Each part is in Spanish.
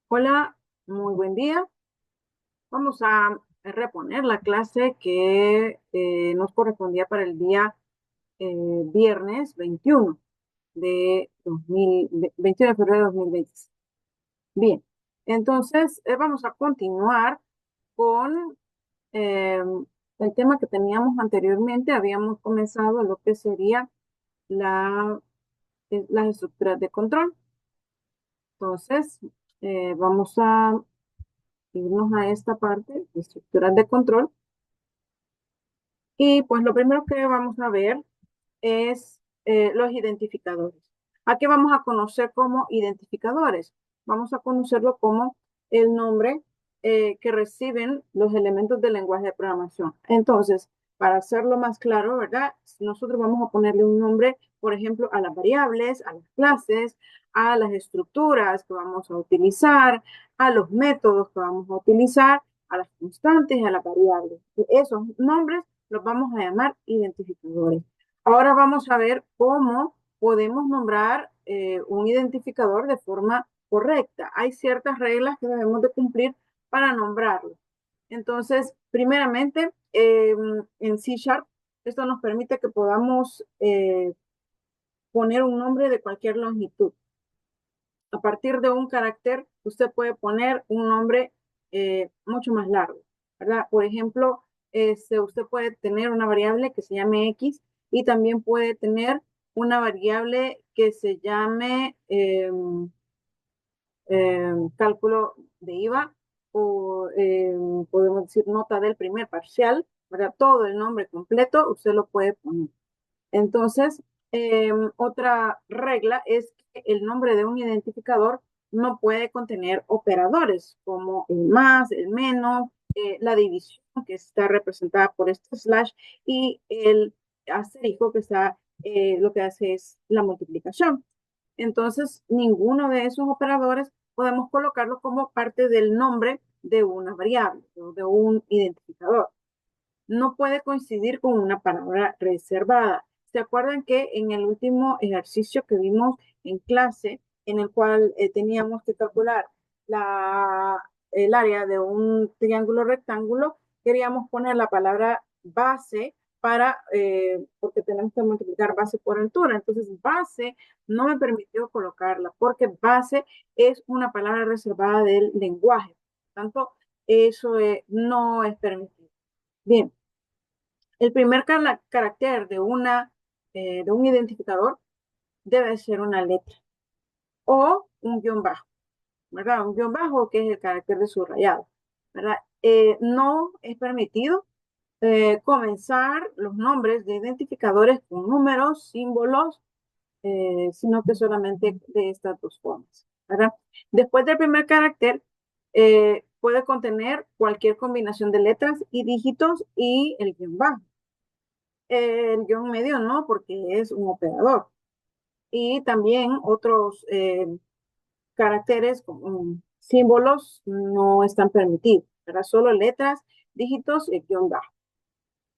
Hola, muy buen día. Vamos a reponer la clase que nos correspondía para el día viernes 21 21 de febrero de 2026. Bien, entonces vamos a continuar con eh, el tema que teníamos anteriormente. Habíamos comenzado lo que sería las estructuras de control. Entonces, vamos a irnos a esta parte de estructuras de control. Y pues lo primero que vamos a ver es los identificadores. ¿A qué vamos a conocer como identificadores? Vamos a conocerlo como el nombre que reciben los elementos del lenguaje de programación. Entonces, para hacerlo más claro, ¿verdad? Nosotros vamos a ponerle un nombre, por ejemplo, a las variables, a las clases, a las estructuras que vamos a utilizar, a los métodos que vamos a utilizar, a las constantes y a las variables. Esos nombres los vamos a llamar identificadores. Ahora vamos a ver cómo podemos nombrar un identificador de forma correcta. Hay ciertas reglas que debemos de cumplir para nombrarlo. Entonces, primeramente, en C Sharp, esto nos permite que podamos poner un nombre de cualquier longitud. A partir de un carácter, usted puede poner un nombre mucho más largo, ¿verdad? Por ejemplo, usted puede tener una variable que se llame X y también puede tener una variable que se llame cálculo de IVA o podemos decir nota del primer parcial, ¿verdad? Todo el nombre completo usted lo puede poner. Entonces, otra regla es que el nombre de un identificador no puede contener operadores como el más, el menos, la división que está representada por este slash y el asterisco que está, lo que hace es la multiplicación. Entonces, ninguno de esos operadores podemos colocarlo como parte del nombre de una variable o de un identificador. No puede coincidir con una palabra reservada. ¿Se acuerdan que en el último ejercicio que vimos en clase, en el cual teníamos que calcular el área de un triángulo rectángulo, queríamos poner la palabra base porque tenemos que multiplicar base por altura. Entonces, base no me permitió colocarla porque base es una palabra reservada del lenguaje. Por tanto, eso no es permitido. Bien, el primer carácter de un identificador debe ser una letra o un guión bajo, ¿verdad? Un guión bajo que es el carácter de subrayado, ¿verdad? No es permitido comenzar los nombres de identificadores con números, símbolos, sino que solamente de estas dos formas, ¿verdad? Después del primer carácter, puede contener cualquier combinación de letras y dígitos y el guión bajo. El guión medio no, porque es un operador. Y también otros caracteres como símbolos no están permitidos, ¿verdad? Solo letras, dígitos y guión bajo.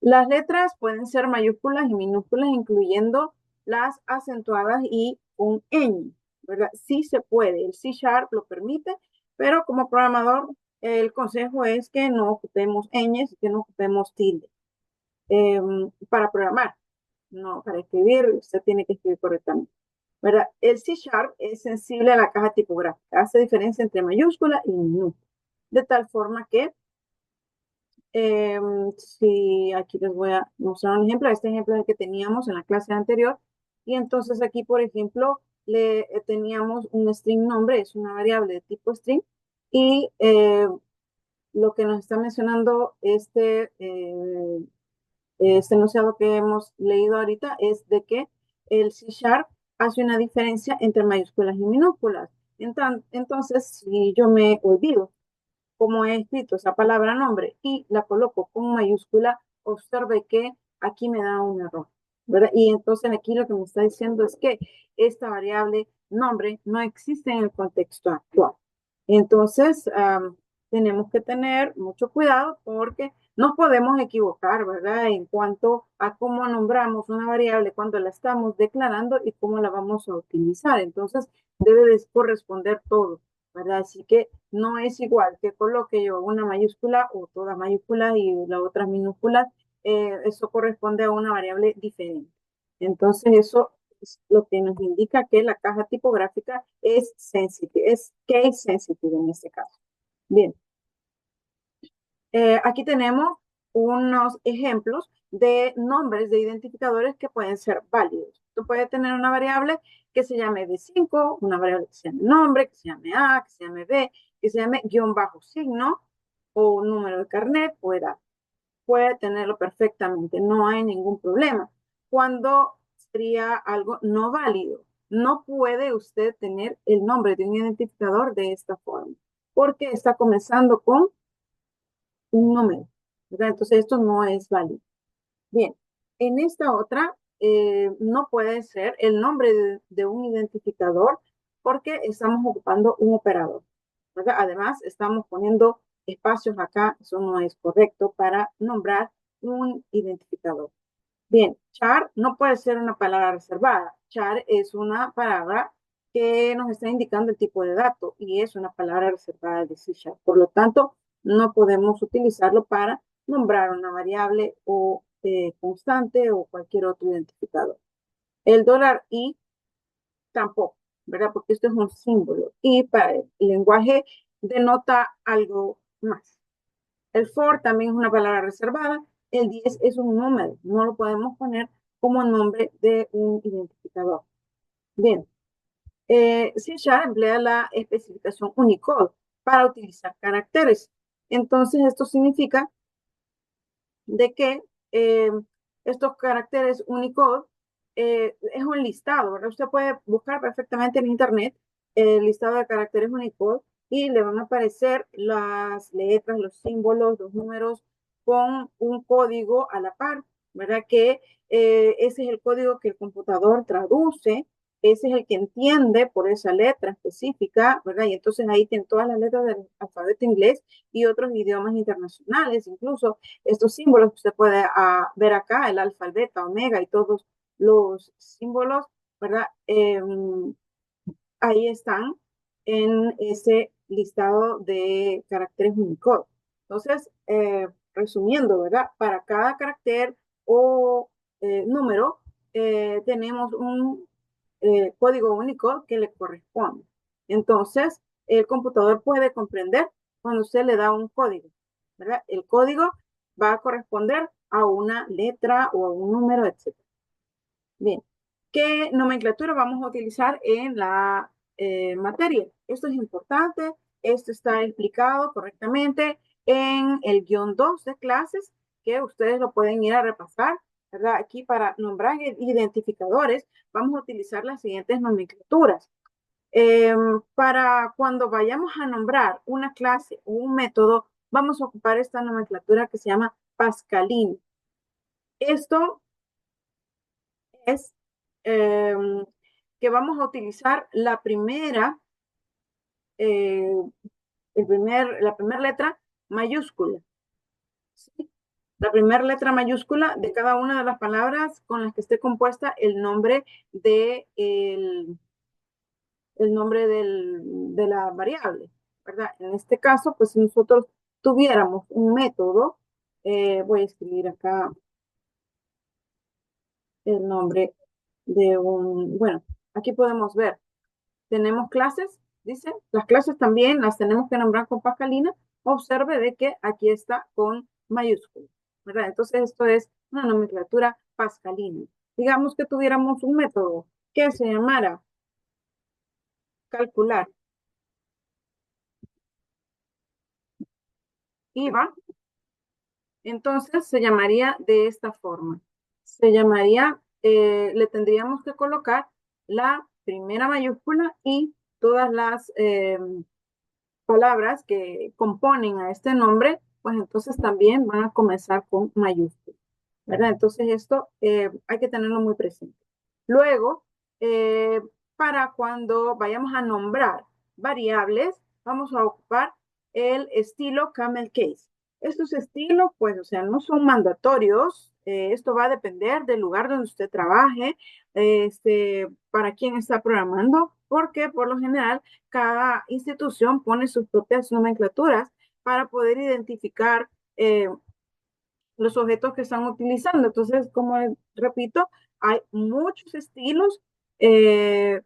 Las letras pueden ser mayúsculas y minúsculas, incluyendo las acentuadas y un ñ, ¿verdad? Sí se puede, el C Sharp lo permite, pero como programador el consejo es que no ocupemos ñes, que no ocupemos tilde para programar. No, para escribir, usted tiene que escribir correctamente. ¿Verdad? El C Sharp es sensible a la caja tipográfica, hace diferencia entre mayúscula y minúscula, de tal forma que, si aquí les voy a mostrar un ejemplo, este ejemplo es el que teníamos en la clase anterior, y entonces aquí, por ejemplo, teníamos un string nombre, es una variable de tipo string, y lo que nos está mencionando este enunciado que hemos leído ahorita es de que el C Sharp hace una diferencia entre mayúsculas y minúsculas. Entonces, si yo me olvido cómo he escrito esa palabra nombre y la coloco con mayúscula, observe que aquí me da un error, ¿verdad? Y entonces aquí lo que me está diciendo es que esta variable nombre no existe en el contexto actual. Entonces, tenemos que tener mucho cuidado porque nos podemos equivocar, ¿verdad? En cuanto a cómo nombramos una variable cuando la estamos declarando y cómo la vamos a utilizar. Entonces, debe de corresponder todo. ¿verdad? Así que no es igual que coloque yo una mayúscula o todas mayúsculas y la otra minúscula, eso corresponde a una variable diferente. Entonces eso es lo que nos indica que la caja tipográfica es sensitive, es case sensitive en este caso. Bien, aquí tenemos unos ejemplos de nombres de identificadores que pueden ser válidos. Tú puedes tener una variable que se llame B5, una variable que se llame nombre, que se llame A, que se llame B, que se llame guión bajo signo, o un número de carnet o edad. Puede tenerlo perfectamente, no hay ningún problema. Cuando sería algo no válido, no puede usted tener el nombre de un identificador de esta forma, porque está comenzando con un número, ¿verdad? Entonces esto no es válido. Bien, en esta otra no puede ser el nombre de un identificador porque estamos ocupando un operador, ¿verdad? Además, estamos poniendo espacios acá, eso no es correcto para nombrar un identificador. Bien, char no puede ser una palabra reservada. Char es una palabra que nos está indicando el tipo de dato y es una palabra reservada de C#. Por lo tanto, no podemos utilizarlo para nombrar una variable o constante o cualquier otro identificador. El $i tampoco, ¿verdad? Porque esto es un símbolo y para el lenguaje denota algo más. El for también es una palabra reservada. El 10 es un número, no lo podemos poner como nombre de un identificador. Bien, C# emplea la especificación Unicode para utilizar caracteres. Entonces, esto significa de que estos caracteres Unicode es un listado, ¿verdad? Usted puede buscar perfectamente en Internet el listado de caracteres Unicode y le van a aparecer las letras, los símbolos, los números con un código a la par, ¿verdad? Que ese es el código que el computador traduce, ese es el que entiende por esa letra específica, ¿verdad? Y entonces ahí tienen todas las letras del alfabeto inglés y otros idiomas internacionales, incluso estos símbolos que usted puede ver acá, el alfa, el beta, omega y todos los símbolos, ¿verdad? Ahí están en ese listado de caracteres Unicode. Entonces, resumiendo, ¿verdad? Para cada carácter o número, tenemos un código Unicode que le corresponde. Entonces, el computador puede comprender cuando usted le da un código, ¿verdad? El código va a corresponder a una letra o a un número, etc. Bien, ¿qué nomenclatura vamos a utilizar en la materia? Esto es importante, esto está explicado correctamente en el guión 2 de clases, que ustedes lo pueden ir a repasar, ¿verdad? Aquí para nombrar identificadores vamos a utilizar las siguientes nomenclaturas. Para cuando vayamos a nombrar una clase o un método, vamos a ocupar esta nomenclatura que se llama Pascaline. Esto es eh, que vamos a utilizar la primera, la primera letra mayúscula. ¿Sí? La primera letra mayúscula de cada una de las palabras con las que esté compuesta el nombre de el nombre de la variable, ¿verdad? En este caso, pues si nosotros tuviéramos un método, voy a escribir acá el nombre de un, bueno, aquí podemos ver, tenemos clases, dice, las clases también las tenemos que nombrar con pascalina, observe de que aquí está con mayúsculas, ¿verdad? Entonces esto es una nomenclatura pascalina. Digamos que tuviéramos un método que se llamara calcular IVA, entonces se llamaría de esta forma. Se llamaría, le tendríamos que colocar la primera mayúscula y todas las palabras que componen a este nombre, pues entonces también van a comenzar con mayúscula, ¿verdad? Entonces esto hay que tenerlo muy presente. Luego, para cuando vayamos a nombrar variables, vamos a ocupar el estilo camel case. Estos estilos, pues, o sea, no son mandatorios. Esto va a depender del lugar donde usted trabaje, para quién está programando, porque por lo general cada institución pone sus propias nomenclaturas para poder identificar los objetos que están utilizando. Entonces, como repito, hay muchos estilos eh,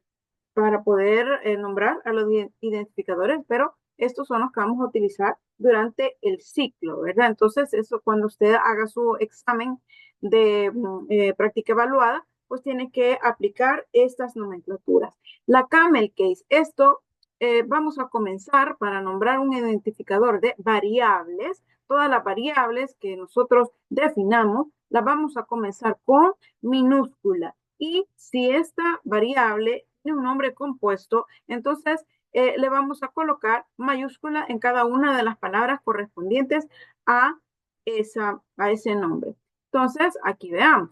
para poder nombrar a los identificadores, pero estos son los que vamos a utilizar durante el ciclo, ¿verdad? Entonces, eso cuando usted haga su examen de práctica evaluada, pues tiene que aplicar estas nomenclaturas. La camel case, esto vamos a comenzar para nombrar un identificador de variables. Todas las variables que nosotros definamos, las vamos a comenzar con minúscula. Y si esta variable tiene un nombre compuesto, entonces le vamos a colocar mayúscula en cada una de las palabras correspondientes a, a ese nombre. Entonces, aquí veamos.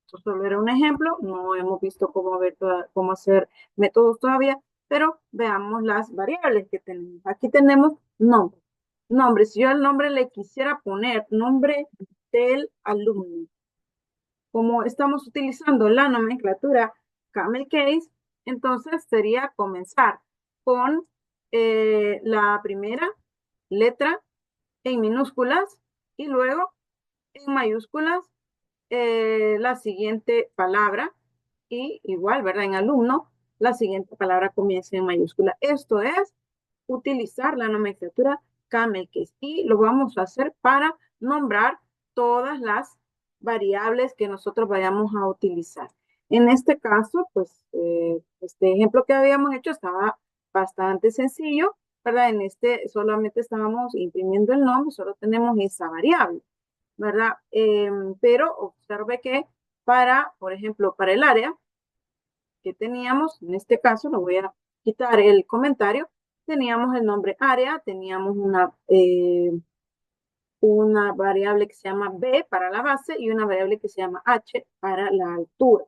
Esto solo era un ejemplo, no hemos visto cómo hacer métodos todavía, pero veamos las variables que tenemos. Aquí tenemos nombre. Nombre, si yo al nombre le quisiera poner nombre del alumno, como estamos utilizando la nomenclatura camel case, entonces sería comenzar con la primera letra en minúsculas y luego en mayúsculas la siguiente palabra y igual, ¿verdad? En alumno, la siguiente palabra comienza en mayúscula. Esto es utilizar la nomenclatura camel case y lo vamos a hacer para nombrar todas las variables que nosotros vayamos a utilizar. En este caso, pues, este ejemplo que habíamos hecho estaba bastante sencillo, ¿verdad? En este solamente estábamos imprimiendo el nombre, solo tenemos esa variable, ¿verdad? Pero observe que para, por ejemplo, para el área que teníamos, en este caso, lo voy a quitar el comentario, teníamos el nombre área, teníamos una variable que se llama B para la base y una variable que se llama H para la altura.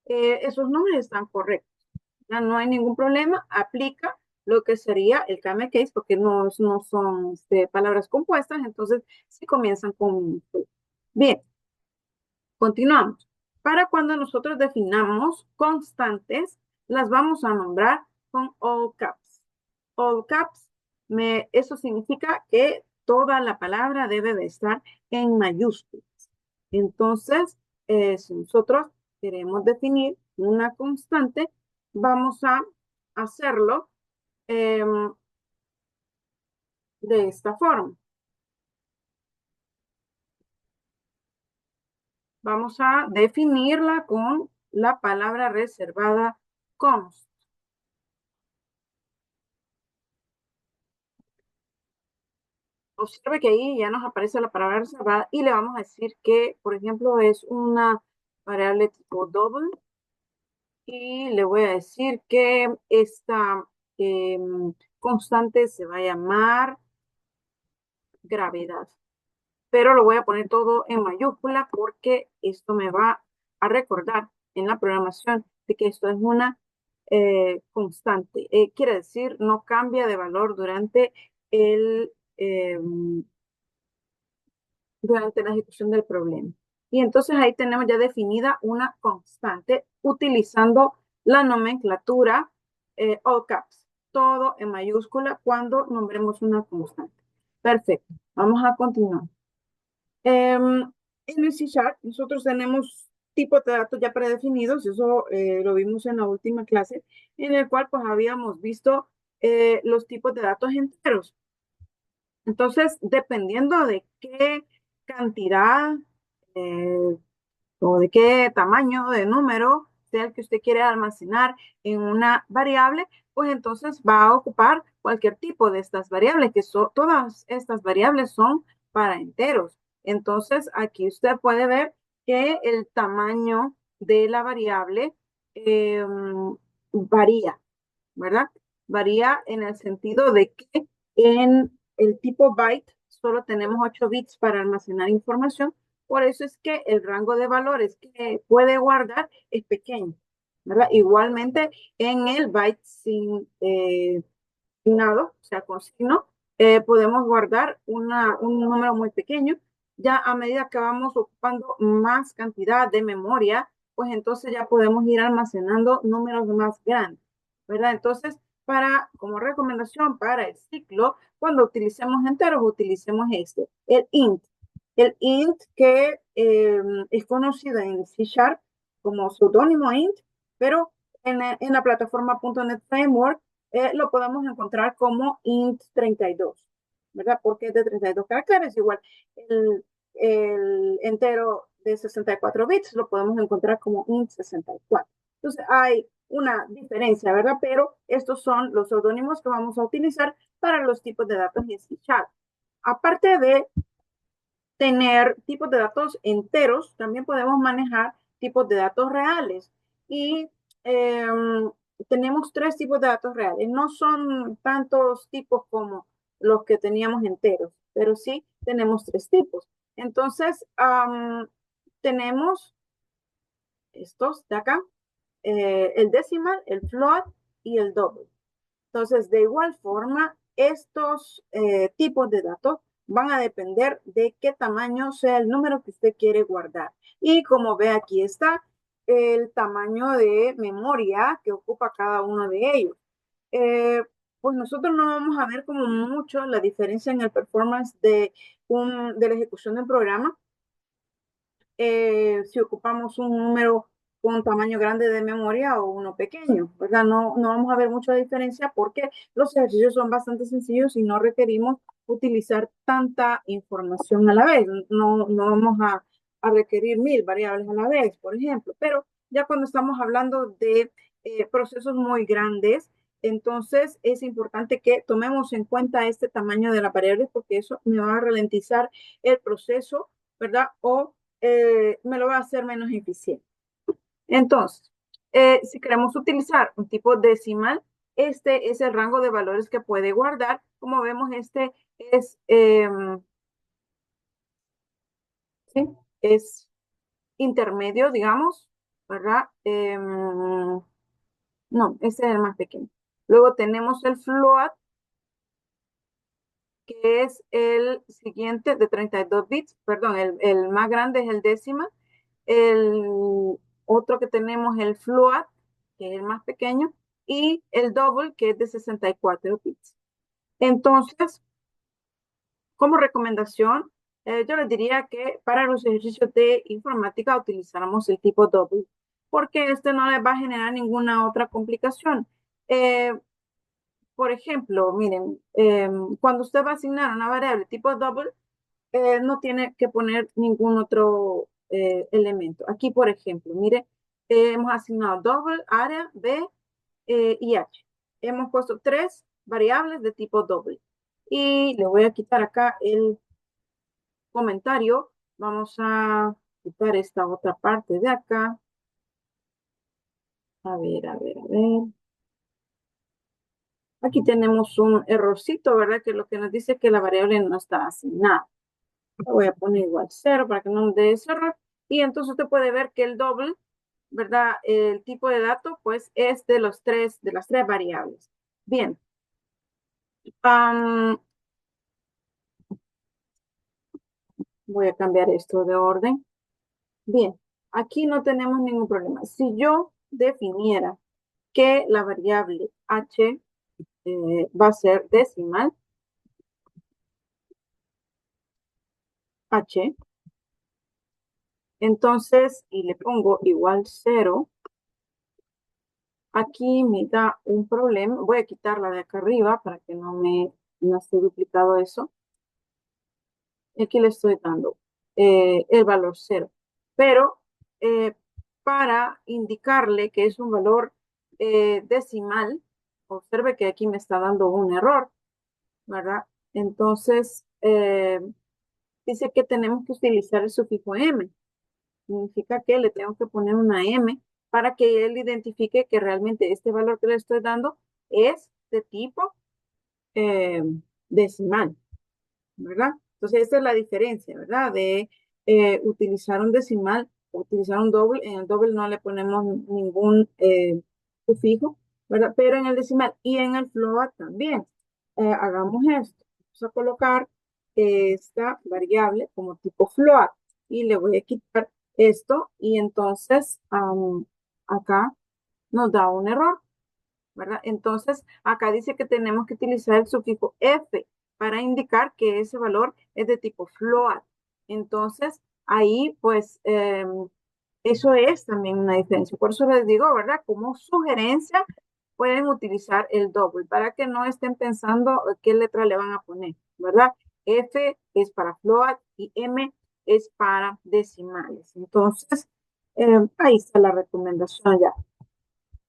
Esos nombres están correctos. ¿Ya? No hay ningún problema, aplica lo que sería el camel case porque no son palabras compuestas, entonces sí comienzan con... Bien, continuamos. Para cuando nosotros definamos constantes, las vamos a nombrar con all caps. All caps, eso significa que toda la palabra debe de estar en mayúsculas. Entonces, si nosotros queremos definir una constante, vamos a hacerlo eh, de esta forma. Vamos a definirla con la palabra reservada const. Observe que ahí ya nos aparece la palabra reservada y le vamos a decir que, por ejemplo, es una variable tipo double y le voy a decir que esta constante se va a llamar gravedad. Pero lo voy a poner todo en mayúscula porque esto me va a recordar en la programación de que esto es una constante. Quiere decir, no cambia de valor eh, durante la ejecución del problema. Y entonces ahí tenemos ya definida una constante utilizando la nomenclatura all caps, todo en mayúscula cuando nombremos una constante. Perfecto, vamos a continuar. En el C# nosotros tenemos tipos de datos ya predefinidos, eso lo vimos en la última clase, en el cual pues habíamos visto los tipos de datos enteros. Entonces, dependiendo de qué cantidad o de qué tamaño de número sea el que usted quiere almacenar en una variable, pues entonces va a ocupar cualquier tipo de estas variables, que todas estas variables son para enteros. Entonces, aquí usted puede ver que el tamaño de la variable varía, ¿verdad? Varía en el sentido de que en el tipo byte solo tenemos 8 bits para almacenar información, por eso es que el rango de valores que puede guardar es pequeño, ¿verdad? Igualmente en el byte sin signado, o sea, con signo, podemos guardar un número muy pequeño. Ya a medida que vamos ocupando más cantidad de memoria pues entonces ya podemos ir almacenando números más grandes, ¿verdad? Entonces, como recomendación para el ciclo, cuando utilicemos enteros, utilicemos el int. El int que es conocido en C# como seudónimo int, pero en la plataforma .NET Framework lo podemos encontrar como int32, ¿verdad? Porque es de 32 caracteres, igual el entero de 64 bits lo podemos encontrar como int64. Entonces hay una diferencia, ¿verdad? Pero estos son los seudónimos que vamos a utilizar para los tipos de datos en C#. Aparte de tener tipos de datos enteros, también podemos manejar tipos de datos reales. Y eh, tenemos 3 tipos de datos reales. No son tantos tipos como los que teníamos enteros, pero sí tenemos 3 tipos. Entonces, tenemos estos de acá, el decimal, el float y el double. Entonces, de igual forma, estos tipos de datos van a depender de qué tamaño sea el número que usted quiere guardar. Y como ve, aquí está el tamaño de memoria que ocupa cada uno de ellos. Eh, pues nosotros no vamos a ver como mucho la diferencia en el performance de la ejecución del programa, si ocupamos un número con un tamaño grande de memoria o uno pequeño, ¿verdad? No vamos a ver mucha diferencia porque los ejercicios son bastante sencillos y no requerimos utilizar tanta información a la vez. No vamos a requerir 1000 variables a la vez, por ejemplo, pero ya cuando estamos hablando de procesos muy grandes, entonces es importante que tomemos en cuenta este tamaño de las variables porque eso me va a ralentizar el proceso, ¿verdad? O me lo va a hacer menos eficiente. Entonces, si queremos utilizar un tipo decimal, este es el rango de valores que puede guardar. Como vemos, este es, ¿sí? Es intermedio, digamos, ¿verdad? No, este es el más pequeño. Luego tenemos el float, que es el siguiente de 32 bits, perdón, el más grande es el decimal. El otro que tenemos es el float, que es el más pequeño, y el double, que es de 64 bits. Entonces, como recomendación, yo les diría que para los ejercicios de informática utilizáramos el tipo double, porque este no les va a generar ninguna otra complicación. Eh, por ejemplo, miren, cuando usted va a asignar una variable tipo double, no tiene que poner ningún otro elemento. Aquí, por ejemplo, mire, hemos asignado double, área, B y H. Hemos puesto 3 variables de tipo double. Y le voy a quitar acá el comentario. Vamos a quitar esta otra parte de acá. A ver, a ver, a ver. Aquí tenemos un errorcito, ¿verdad? Que lo que nos dice que la variable no está asignada. Voy a poner igual 0 para que no nos dé ese error. Y entonces usted puede ver que el double, ¿verdad? El tipo de dato, pues, es de las tres variables. Bien. Voy a cambiar esto de orden. Bien. Aquí no tenemos ningún problema. Si yo definiera que la variable h va a ser decimal, h, entonces, y le pongo igual 0, aquí me da un problema. Voy a quitarla de acá arriba para que no esté duplicado eso. Aquí le estoy dando el valor 0. Pero para indicarle que es un valor decimal, observe que aquí me está dando un error, ¿verdad? Entonces, dice que tenemos que utilizar el sufijo m. Significa que le tengo que poner una m para que él identifique que realmente este valor que le estoy dando es de tipo eh, decimal, ¿verdad? Entonces, esa es la diferencia, ¿verdad? De utilizar un decimal o utilizar un doble. En el doble no le ponemos ningún sufijo, ¿verdad? Pero en el decimal y en el float también. Hagamos esto. Vamos a colocar esta variable como tipo float y le voy a quitar esto y entonces acá nos da un error, ¿verdad? Entonces acá dice que tenemos que utilizar el sufijo F para indicar que ese valor es de tipo float. Entonces ahí pues eso es también una diferencia. Por eso les digo, ¿verdad? Como sugerencia pueden utilizar el double para que no estén pensando qué letra le van a poner, ¿verdad? F es para float y M es para decimales. Entonces, ahí está la recomendación ya.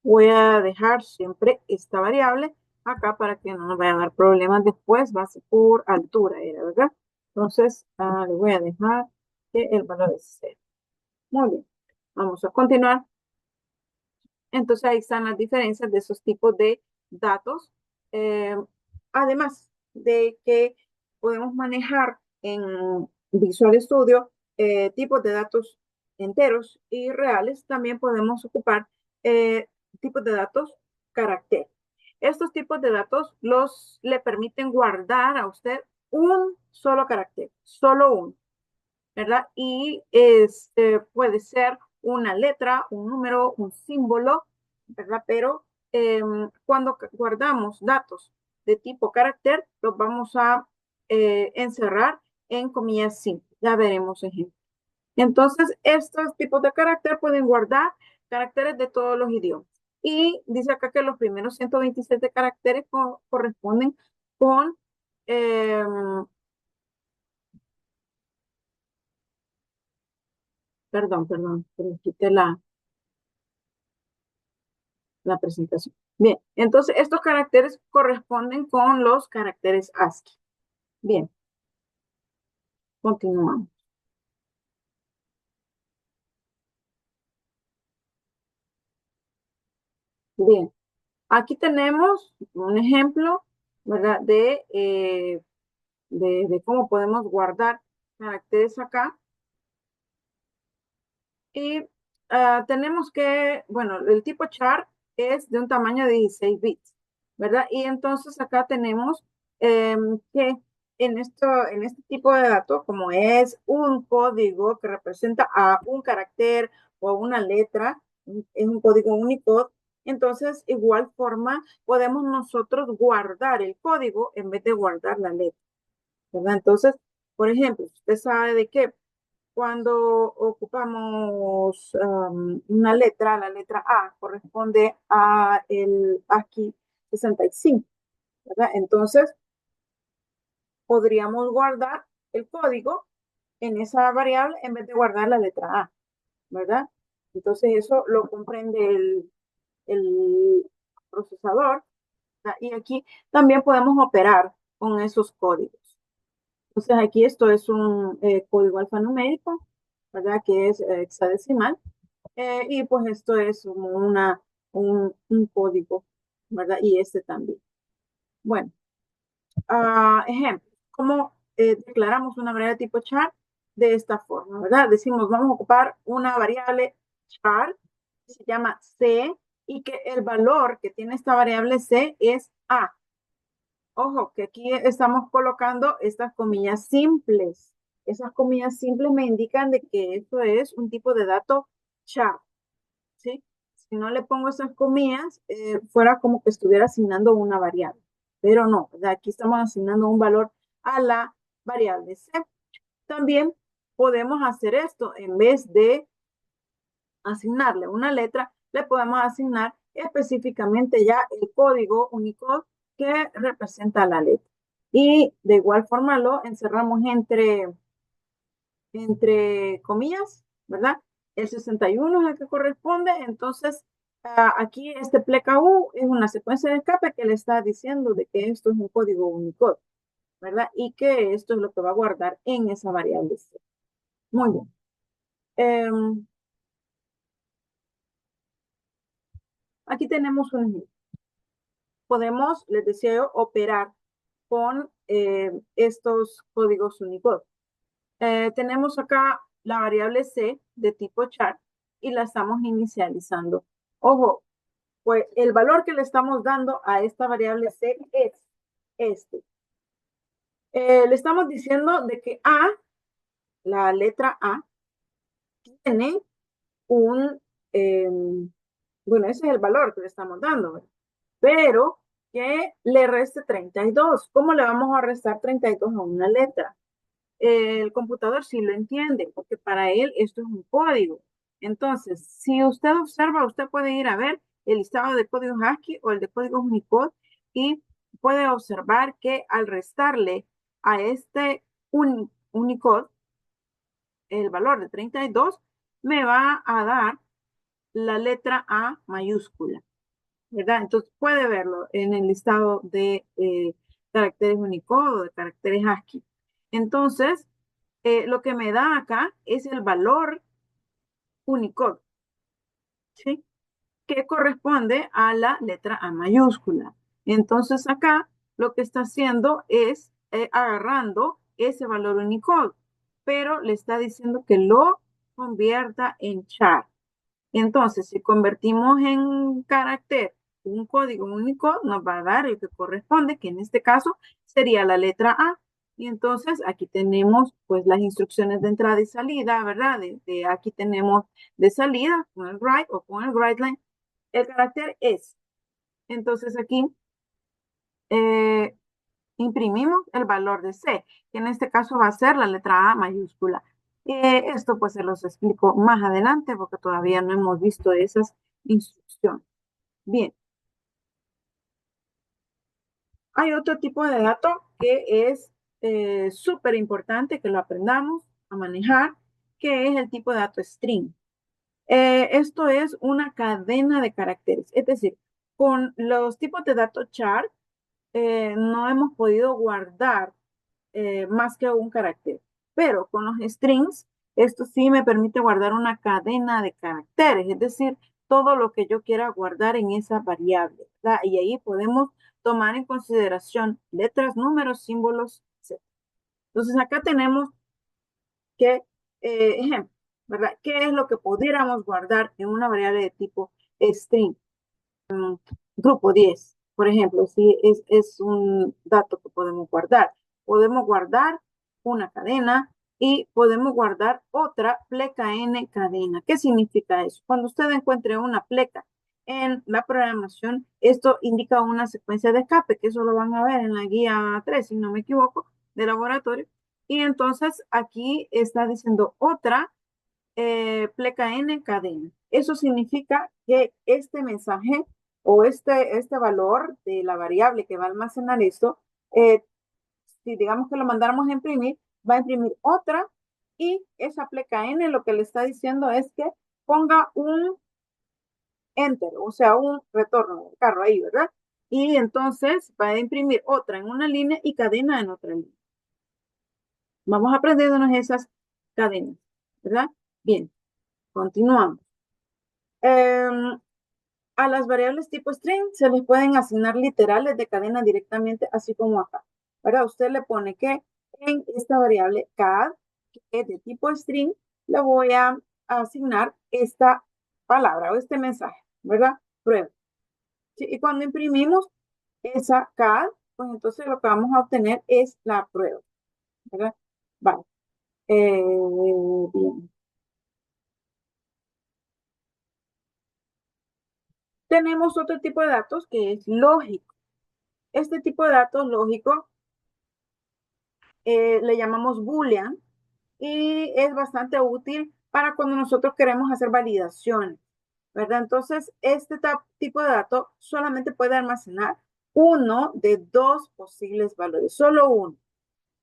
Voy a dejar siempre esta variable acá para que no nos vaya a dar problemas después, base por altura, era, ¿verdad? Entonces, le voy a dejar que el valor es 0. Muy bien, vamos a continuar. Entonces ahí están las diferencias de esos tipos de datos. Eh, Además de que podemos manejar en Visual Studio tipos de datos enteros y reales, también podemos ocupar tipos de datos carácter. Estos tipos de datos le permiten guardar a usted un solo carácter, solo uno, ¿verdad? Y puede ser una letra, un número, un símbolo, ¿verdad? Pero cuando guardamos datos de tipo carácter, los vamos a encerrar en comillas simples. Ya veremos ejemplos. Entonces, estos tipos de carácter pueden guardar caracteres de todos los idiomas. Y dice acá que los primeros 127 caracteres corresponden con eh, perdón, quité la presentación. Bien, entonces estos caracteres corresponden con los caracteres ASCII. Bien, continuamos. Bien, aquí tenemos un ejemplo, ¿verdad? De cómo podemos guardar caracteres acá. Y tenemos que, bueno, el tipo char es de un tamaño de 16 bits, ¿verdad? Y entonces acá tenemos que en este tipo de datos, como es un código que representa a un carácter o a una letra, es un código Unicode, entonces igual forma podemos nosotros guardar el código en vez de guardar la letra, ¿verdad? Entonces, por ejemplo, usted sabe de qué cuando ocupamos una letra, la letra A corresponde a el aquí 65, ¿verdad? Entonces, podríamos guardar el código en esa variable en vez de guardar la letra A, ¿verdad? Entonces, eso lo comprende el procesador, ¿verdad? Y aquí también podemos operar con esos códigos. Entonces, aquí esto es un código alfanumérico, ¿verdad? Que es hexadecimal. Y pues esto es como un código, ¿verdad? Y este también. Bueno, ejemplo, ¿cómo declaramos una variable tipo char? De esta forma, ¿verdad? Decimos, vamos a ocupar una variable char que se llama C y que el valor que tiene esta variable C es A. Ojo, que aquí estamos colocando estas comillas simples. Esas comillas simples me indican de que esto es un tipo de dato char. ¿Sí? Si no le pongo esas comillas, fuera como que estuviera asignando una variable. Pero no, de aquí estamos asignando un valor a la variable C. También podemos hacer esto, en vez de asignarle una letra, le podemos asignar específicamente ya el código Unicode que representa la letra. Y de igual forma lo encerramos entre comillas, ¿verdad? El 61 es el que corresponde, entonces aquí este pleca U es una secuencia de escape que le está diciendo de que esto es un código Unicode, ¿verdad? Y que esto es lo que va a guardar en esa variable C. Muy bien. Aquí tenemos un ejemplo. Podemos, les decía yo, operar con estos códigos Unicode. Tenemos acá la variable C de tipo char y la estamos inicializando. Ojo, pues el valor que le estamos dando a esta variable C es este. Le estamos diciendo de que A, la letra A, tiene un, bueno, ese es el valor que le estamos dando, ¿verdad? Pero que le reste 32. ¿Cómo le vamos a restar 32 a una letra? El computador sí lo entiende, porque para él esto es un código. Entonces, si usted observa, usted puede ir a ver el listado de códigos ASCII o el de códigos Unicode y puede observar que al restarle a este Unicode el valor de 32, me va a dar la letra A mayúscula, ¿verdad? Entonces puede verlo en el listado de caracteres Unicode o de caracteres ASCII. Entonces, lo que me da acá es el valor Unicode, ¿sí? Que corresponde a la letra A mayúscula. Entonces acá lo que está haciendo es agarrando ese valor Unicode, pero le está diciendo que lo convierta en char. Entonces, si convertimos en carácter un código Unicode, nos va a dar el que corresponde, que en este caso sería la letra A. Y entonces aquí tenemos pues las instrucciones de entrada y salida, ¿verdad? Aquí tenemos de salida con el write o con el write line el carácter es. Entonces aquí eh, imprimimos el valor de C, que en este caso va a ser la letra A mayúscula. Esto pues se los explico más adelante porque todavía no hemos visto esas instrucciones. Bien, hay otro tipo de dato que es súper importante que lo aprendamos a manejar, que es el tipo de dato string. Esto es una cadena de caracteres, es decir, con los tipos de datos char no hemos podido guardar más que un carácter. Pero con los strings, esto sí me permite guardar una cadena de caracteres, es decir, todo lo que yo quiera guardar en esa variable, ¿verdad? Y ahí podemos tomar en consideración letras, números, símbolos, etc. Entonces acá tenemos que, ejemplo, ¿verdad? ¿Qué es lo que pudiéramos guardar en una variable de tipo string? Grupo 10, por ejemplo, si es un dato que podemos guardar. Podemos guardar una cadena y podemos guardar otra pleca n cadena. ¿Qué significa eso? Cuando usted encuentre una pleca en la programación, esto indica una secuencia de escape, que eso lo van a ver en la guía 3, si no me equivoco, de laboratorio. Y entonces aquí está diciendo otra pleca n cadena. Eso significa que este mensaje o este valor de la variable que va a almacenar esto, si digamos que lo mandáramos a imprimir, va a imprimir otra y esa pleca n lo que le está diciendo es que ponga un enter, o sea, un retorno del carro ahí, ¿verdad? Y entonces va a imprimir otra en una línea y cadena en otra línea. Vamos aprendiéndonos esas cadenas, ¿verdad? Bien, continuamos. Eh, A las variables tipo string se les pueden asignar literales de cadena directamente, así como acá. ¿Verdad? Usted le pone que en esta variable cad, que es de tipo string, le voy a asignar esta palabra o este mensaje, ¿verdad? Prueba. Sí, y cuando imprimimos esa cad, pues entonces lo que vamos a obtener es la prueba, ¿verdad? Vale. Bien. Tenemos otro tipo de datos que es lógico. Este tipo de datos lógico le llamamos boolean y es bastante útil para cuando nosotros queremos hacer validaciones, ¿verdad? Entonces, este tipo de dato solamente puede almacenar uno de dos posibles valores, solo uno.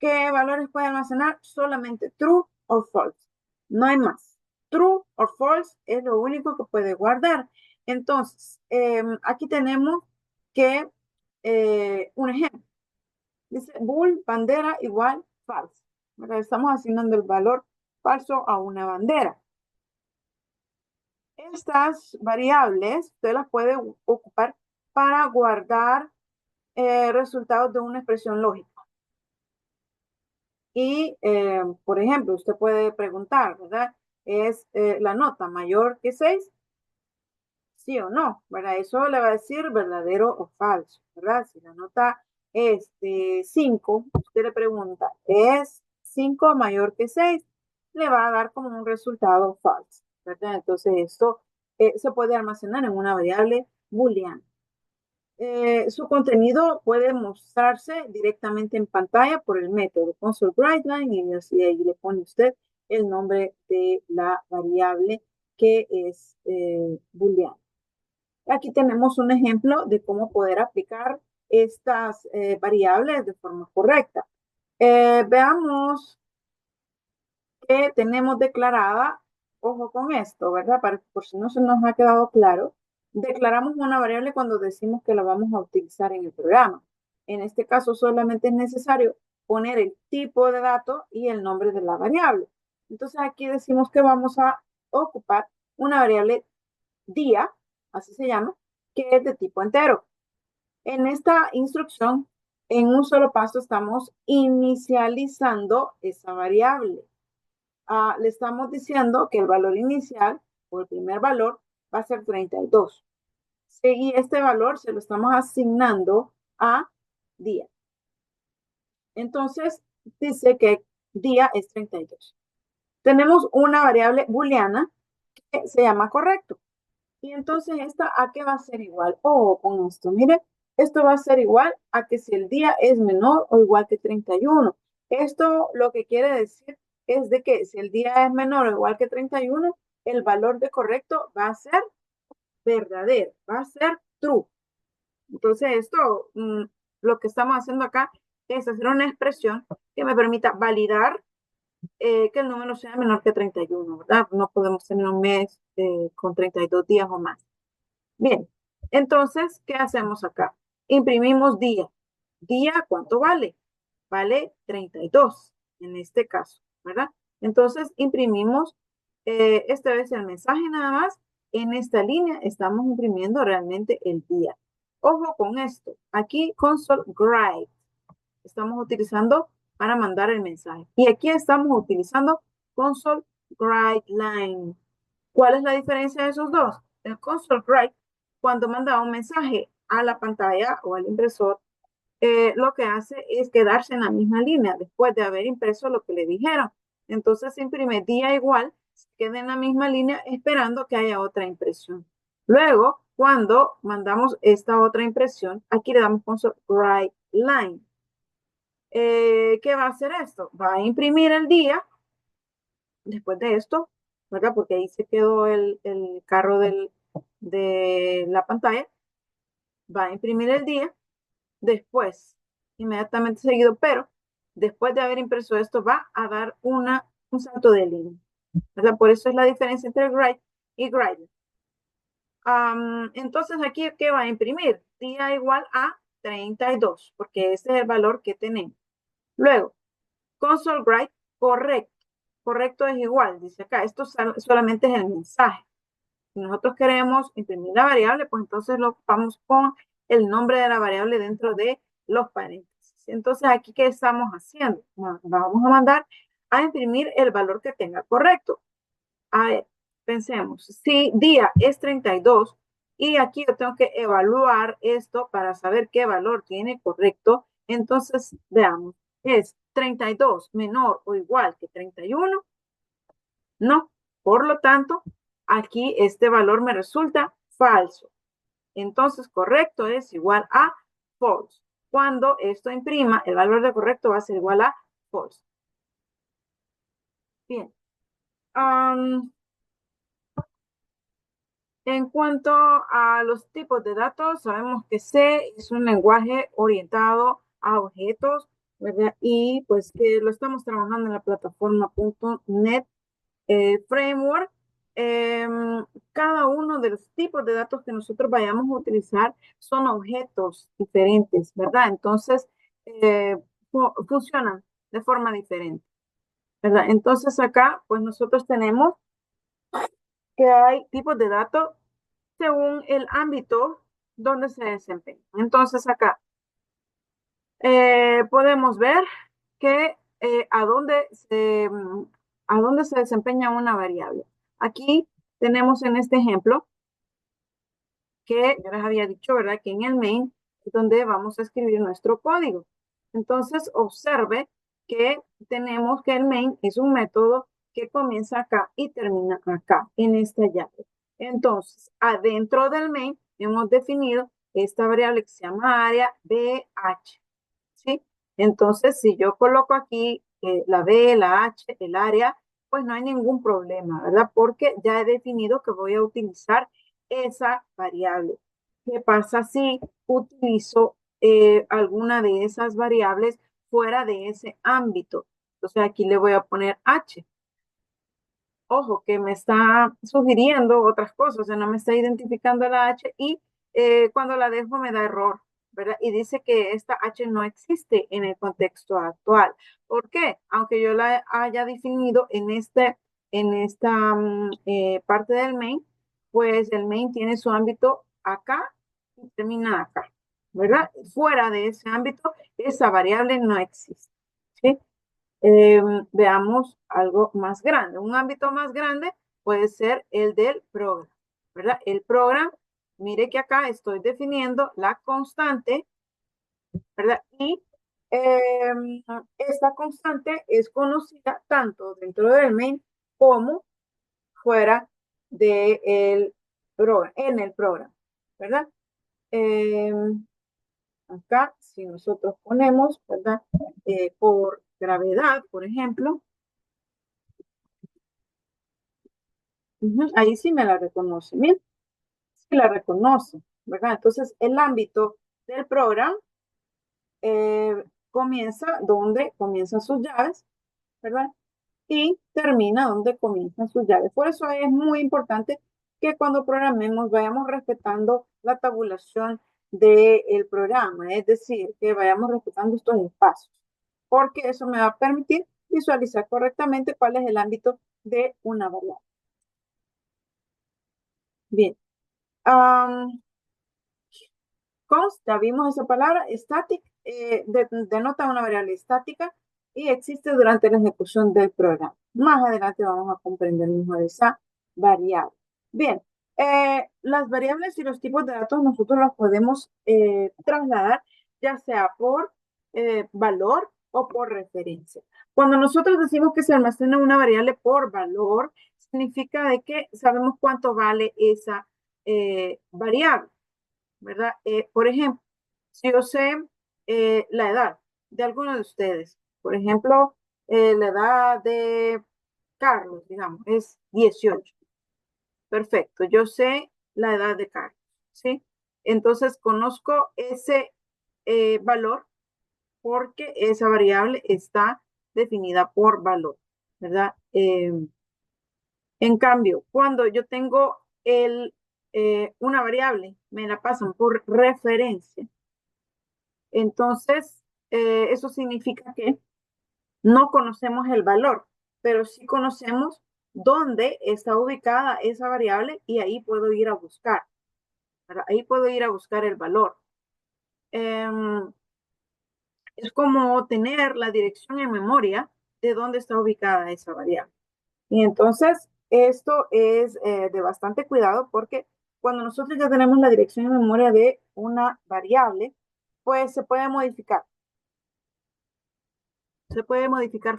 ¿Qué valores puede almacenar? Solamente true o false. No hay más. True o false es lo único que puede guardar. Entonces, aquí tenemos que un ejemplo. Dice bool, bandera igual falso. ¿Verdad? Estamos asignando el valor falso a una bandera. Estas variables usted las puede ocupar para guardar resultados de una expresión lógica. Y, por ejemplo, usted puede preguntar, ¿verdad? ¿Es la nota mayor que 6? Sí o no, ¿verdad? Eso le va a decir verdadero o falso, ¿verdad? Si la nota es de 5, usted le pregunta, ¿es 5 mayor que 6? le va a dar como un resultado false, ¿verdad? Entonces esto se puede almacenar en una variable booleana. Su contenido puede mostrarse directamente en pantalla por el método console.writeLine y así ahí le pone usted el nombre de la variable que es booleana. Aquí tenemos un ejemplo de cómo poder aplicar estas variables de forma correcta. Veamos que tenemos declarada, ojo con esto, ¿verdad? Por si no se nos ha quedado claro, declaramos una variable cuando decimos que la vamos a utilizar en el programa. En este caso solamente es necesario poner el tipo de dato y el nombre de la variable. Entonces aquí decimos que vamos a ocupar una variable día, así se llama, que es de tipo entero. En esta instrucción, en un solo paso estamos inicializando esa variable. Le estamos diciendo que el valor inicial o el primer valor va a ser 32. Y este valor se lo estamos asignando a día. Entonces, dice que día es 32. Tenemos una variable booleana que se llama correcto. Y entonces esta a qué va a ser igual. Con esto, miren, esto va a ser igual a que si el día es menor o igual que 31. Esto lo que quiere decir es de que si el día es menor o igual que 31, el valor de correcto va a ser verdadero, va a ser true. Entonces esto, lo que estamos haciendo acá es hacer una expresión que me permita validar que el número sea menor que 31, ¿verdad? No podemos tener un mes con 32 días o más. Bien, entonces, ¿qué hacemos acá? Imprimimos día. ¿Día cuánto vale? Vale 32 en este caso, ¿verdad? Entonces, imprimimos esta vez el mensaje nada más. En esta línea estamos imprimiendo realmente el día. Ojo con esto. Aquí console write estamos utilizando para mandar el mensaje. Y aquí estamos utilizando console write line. ¿Cuál es la diferencia de esos dos? El console write, cuando manda un mensaje a la pantalla o al impresor, lo que hace es quedarse en la misma línea después de haber impreso lo que le dijeron. Entonces se imprime día igual, se queda en la misma línea esperando que haya otra impresión. Luego, cuando mandamos esta otra impresión, aquí le damos console write line. ¿Qué va a hacer esto? Va a imprimir el día después de esto, ¿verdad? Porque ahí se quedó el carro de la pantalla. Va a imprimir el día después, inmediatamente seguido, pero después de haber impreso esto, va a dar un salto de línea, ¿verdad? Por eso es la diferencia entre write y write. Entonces aquí, ¿qué va a imprimir? Día igual a 32, porque ese es el valor que tenemos. Luego, console write, correcto. Correcto es igual, dice acá. Esto solamente es el mensaje. Si nosotros queremos imprimir la variable, pues entonces lo ocupamos con el nombre de la variable dentro de los paréntesis. Entonces, aquí, ¿qué estamos haciendo? Vamos a mandar a imprimir el valor que tenga correcto. A ver, pensemos. Si día es 32 y aquí yo tengo que evaluar esto para saber qué valor tiene correcto, entonces veamos. ¿Es 32 menor o igual que 31? No. Por lo tanto, aquí este valor me resulta falso. Entonces, correcto es igual a false. Cuando esto imprima, el valor de correcto va a ser igual a false. Bien. En cuanto a los tipos de datos, sabemos que C es un lenguaje orientado a objetos, ¿verdad? Y pues que lo estamos trabajando en la plataforma .NET Framework. Cada uno de los tipos de datos que nosotros vayamos a utilizar son objetos diferentes, ¿verdad? Entonces, funcionan de forma diferente, ¿verdad? Entonces acá, pues nosotros tenemos que hay tipos de datos según el ámbito donde se desempeña. Entonces acá podemos ver que a dónde se desempeña una variable. Aquí tenemos en este ejemplo que yo les había dicho, ¿verdad? Que en el main es donde vamos a escribir nuestro código. Entonces observe que tenemos que el main es un método que comienza acá y termina acá, en esta llave. Entonces, adentro del main hemos definido esta variable que se llama área BH, ¿sí? Entonces, si yo coloco aquí la B, la H, el área, pues no hay ningún problema, ¿verdad? Porque ya he definido que voy a utilizar esa variable. ¿Qué pasa si utilizo alguna de esas variables fuera de ese ámbito? Entonces aquí le voy a poner H. Ojo, que me está sugiriendo otras cosas, o sea, no me está identificando la H y cuando la dejo me da error, ¿verdad? Y dice que esta H no existe en el contexto actual. ¿Por qué? Aunque yo la haya definido en esta parte del main, pues el main tiene su ámbito acá y termina acá, ¿verdad? Fuera de ese ámbito, esa variable no existe, ¿sí? Veamos algo más grande. Un ámbito más grande puede ser el del programa, ¿verdad? El programa, mire que acá estoy definiendo la constante, ¿verdad? Y esta constante es conocida tanto dentro del main como fuera del programa, en el programa, ¿verdad? Eh, acá, si nosotros ponemos, ¿verdad? Por gravedad, por ejemplo, ahí sí me la reconoce. Bien, sí la reconoce, ¿verdad? Entonces, el ámbito del programa comienza donde comienzan sus llaves, ¿verdad? Y termina donde comienzan sus llaves. Por eso es muy importante que cuando programemos vayamos respetando la tabulación del programa, es decir, que vayamos respetando estos espacios, porque eso me va a permitir visualizar correctamente cuál es el ámbito de una variable. Bien. Um, Const, ya vimos esa palabra, static, denota una variable estática y existe durante la ejecución del programa. Más adelante vamos a comprender mejor esa variable. Bien, las variables y los tipos de datos nosotros los podemos trasladar ya sea por valor o por referencia. Cuando nosotros decimos que se almacena una variable por valor, significa de que sabemos cuánto vale esa variable. ¿Verdad? Por ejemplo, si yo sé la edad de alguno de ustedes, por ejemplo, la edad de Carlos, digamos, es 18. Perfecto, yo sé la edad de Carlos, ¿sí? Entonces conozco ese valor porque esa variable está definida por valor, ¿verdad? En cambio, cuando yo tengo una variable, me la pasan por referencia. Entonces, eso significa que no conocemos el valor, pero sí conocemos dónde está ubicada esa variable y ahí puedo ir a buscar. ¿Verdad? Ahí puedo ir a buscar el valor. Es como tener la dirección en memoria de dónde está ubicada esa variable. Y entonces, esto es de bastante cuidado porque cuando nosotros ya tenemos la dirección en memoria de una variable, pues se puede modificar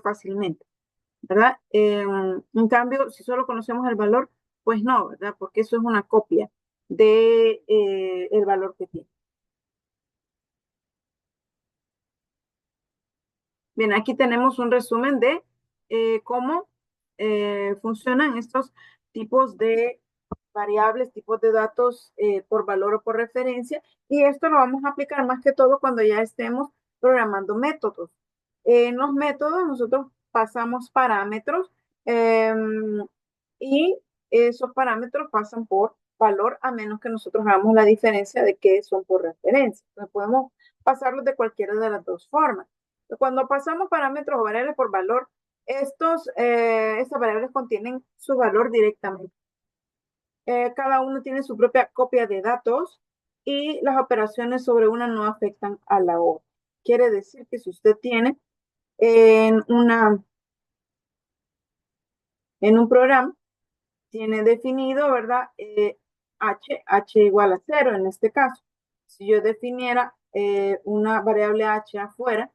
fácilmente, ¿verdad? En cambio, si solo conocemos el valor, pues no, ¿verdad? Porque eso es una copia de el valor que tiene. Bien, aquí tenemos un resumen de cómo funcionan estos tipos de variables, tipos de datos por valor o por referencia, y esto lo vamos a aplicar más que todo cuando ya estemos programando métodos. En los métodos nosotros pasamos parámetros eh, y esos parámetros pasan por valor a menos que nosotros hagamos la diferencia de qué son por referencia. Entonces podemos pasarlos de cualquiera de las dos formas. Cuando pasamos parámetros o variables por valor, estas variables contienen su valor directamente. Cada uno tiene su propia copia de datos y las operaciones sobre una no afectan a la otra. Quiere decir que si usted tiene en, en un programa, tiene definido, ¿verdad? H igual a 0 en este caso. Si yo definiera una variable H afuera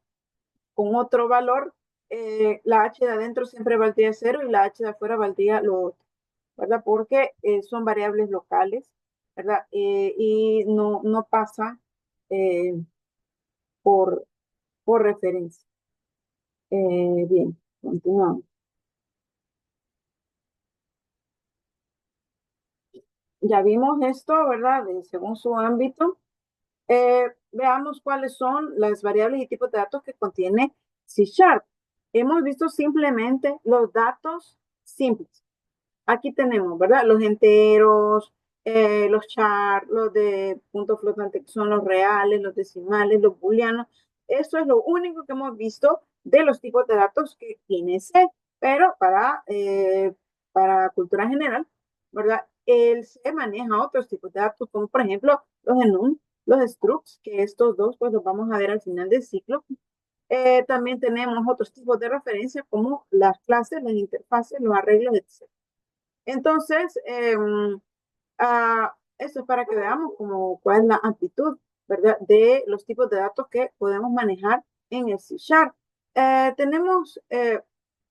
con otro valor, la h de adentro siempre valdría 0 y la h de afuera valdría lo otro, ¿verdad? Porque son variables locales, ¿verdad? Y no pasa eh, por, por referencia. Bien, continuamos. Ya vimos esto, ¿verdad? Según su ámbito. Veamos cuáles son las variables y tipos de datos que contiene C Sharp. Hemos visto simplemente los datos simples. Aquí tenemos, ¿verdad? Los enteros, los char, los de punto flotante, que son los reales, los decimales, los booleanos. Eso es lo único que hemos visto de los tipos de datos que tiene C. Pero para cultura general, ¿verdad? El C maneja otros tipos de datos, como por ejemplo los enum, los structs, que estos dos pues los vamos a ver al final del ciclo. También tenemos otros tipos de referencia como las clases, las interfaces, los arreglos, etc. Entonces, eso es para que veamos cuál es la amplitud, ¿verdad? De los tipos de datos que podemos manejar en el C Sharp. Tenemos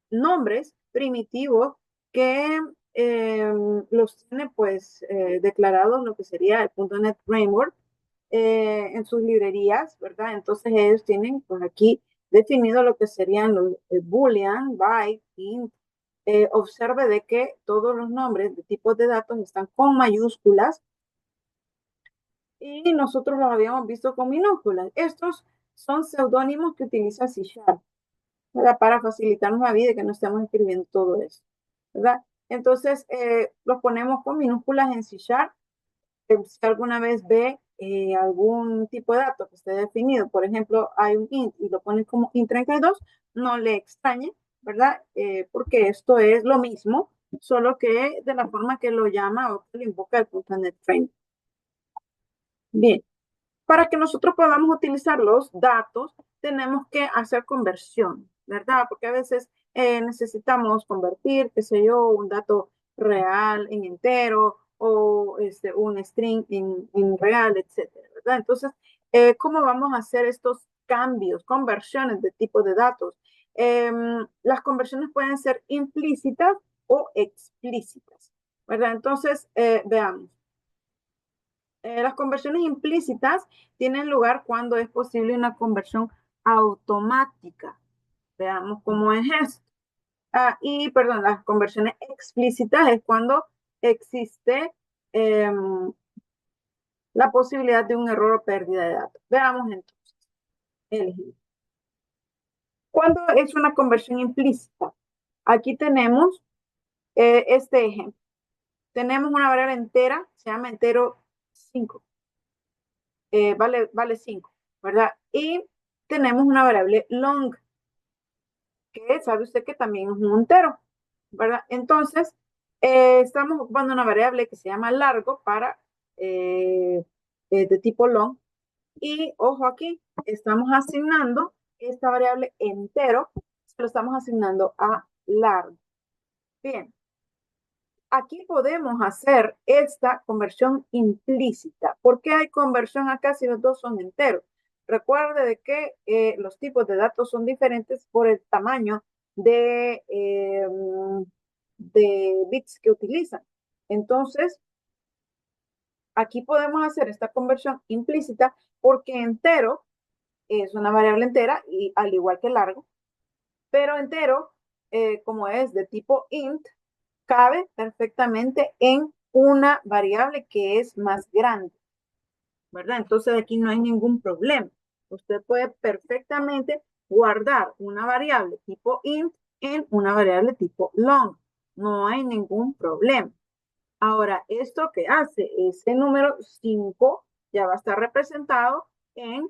nombres primitivos que los tiene pues declarados lo que sería el .NET Framework en sus librerías, ¿verdad? Entonces ellos tienen pues aquí definido lo que serían los boolean, byte, int. Observe de que todos los nombres de tipos de datos están con mayúsculas y nosotros los habíamos visto con minúsculas. Estos son seudónimos que utiliza C Sharp, ¿verdad? Para facilitarnos la vida y que no estemos escribiendo todo eso, ¿verdad? Entonces, los ponemos con minúsculas en C Sharp. Si alguna vez ve algún tipo de dato que esté definido, por ejemplo, hay un int y lo pone como int32, no le extrañe, ¿verdad? Porque esto es lo mismo, solo que de la forma que lo llama o que lo invoca el .NET Framework. Bien, para que nosotros podamos utilizar los datos, tenemos que hacer conversión, ¿verdad? Porque a veces necesitamos convertir, qué sé yo, un dato real en entero o un string en real, etcétera, ¿verdad? Entonces, ¿cómo vamos a hacer estos cambios, conversiones de tipo de datos? Las conversiones pueden ser implícitas o explícitas, ¿verdad? Entonces, veamos. Las conversiones implícitas tienen lugar cuando es posible una conversión automática. Veamos cómo es esto. Perdón, las conversiones explícitas es cuando existe eh, la posibilidad de un error o pérdida de datos. Veamos entonces el ejemplo. ¿Cuándo es una conversión implícita? Aquí tenemos este ejemplo. Tenemos una variable entera, se llama entero 5. Vale 5, ¿verdad? Y tenemos una variable long, que sabe usted que también es un entero, ¿verdad? Entonces, estamos ocupando una variable que se llama largo para de tipo long. Y ojo aquí, estamos asignando esta variable entero, se lo estamos asignando a largo. Bien, aquí podemos hacer esta conversión implícita. ¿Por qué hay conversión acá si los dos son enteros? Recuerde de que los tipos de datos son diferentes por el tamaño de bits que utilizan. Entonces, aquí podemos hacer esta conversión implícita porque entero es una variable entera y al igual que largo, pero entero, como es de tipo int, cabe perfectamente en una variable que es más grande, ¿verdad? Entonces aquí no hay ningún problema. Usted puede perfectamente guardar una variable tipo int en una variable tipo long. No hay ningún problema. Ahora, esto que hace ese número 5 ya va a estar representado en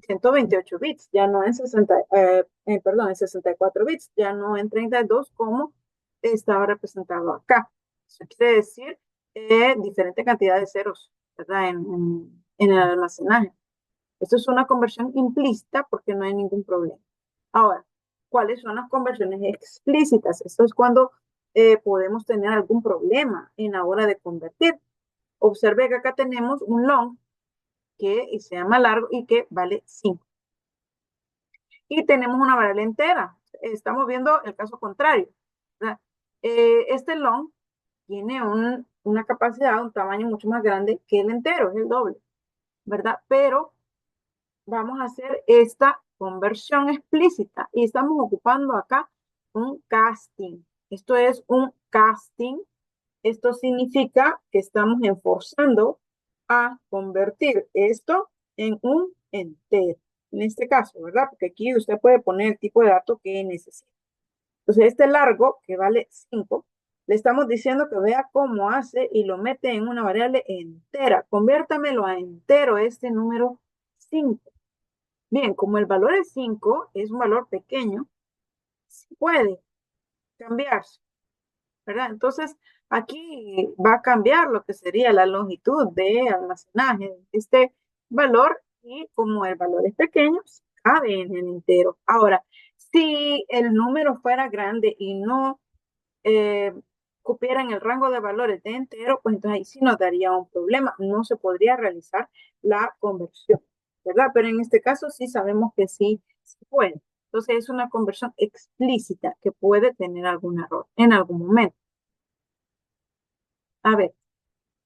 128 bits, ya no en 64 bits, ya no en 32 como estaba representado acá. Eso quiere decir diferente cantidad de ceros, ¿verdad? En el almacenaje. Esto es una conversión implícita porque no hay ningún problema. Ahora, ¿cuáles son las conversiones explícitas? Esto es cuando podemos tener algún problema en la hora de convertir. Observe que acá tenemos un long que se llama largo y que vale 5. Y tenemos una variable entera. estamos viendo el caso contrario, ¿verdad? Este long tiene una capacidad, un tamaño mucho más grande que el entero, es el doble, ¿verdad? Pero vamos a hacer esta conversión explícita y estamos ocupando acá un casting. Esto es un casting. Esto significa que estamos enforzando a convertir esto en un entero. En este caso, ¿verdad? Porque aquí usted puede poner el tipo de dato que necesita. Entonces, este largo, que vale 5, le estamos diciendo que vea cómo hace y lo mete en una variable entera. Conviértamelo a entero este número 5. Bien, como el valor es 5, es un valor pequeño, sí puede cambiarse, ¿verdad? Entonces, aquí va a cambiar lo que sería la longitud de almacenaje de este valor y como el valor es pequeño, cabe en el entero. Ahora, si el número fuera grande y no eh, cupiera en el rango de valores de entero, pues entonces ahí sí nos daría un problema. No se podría realizar la conversión, ¿verdad? Pero en este caso sí sabemos que sí se puede. Entonces es una conversión explícita que puede tener algún error en algún momento. A ver,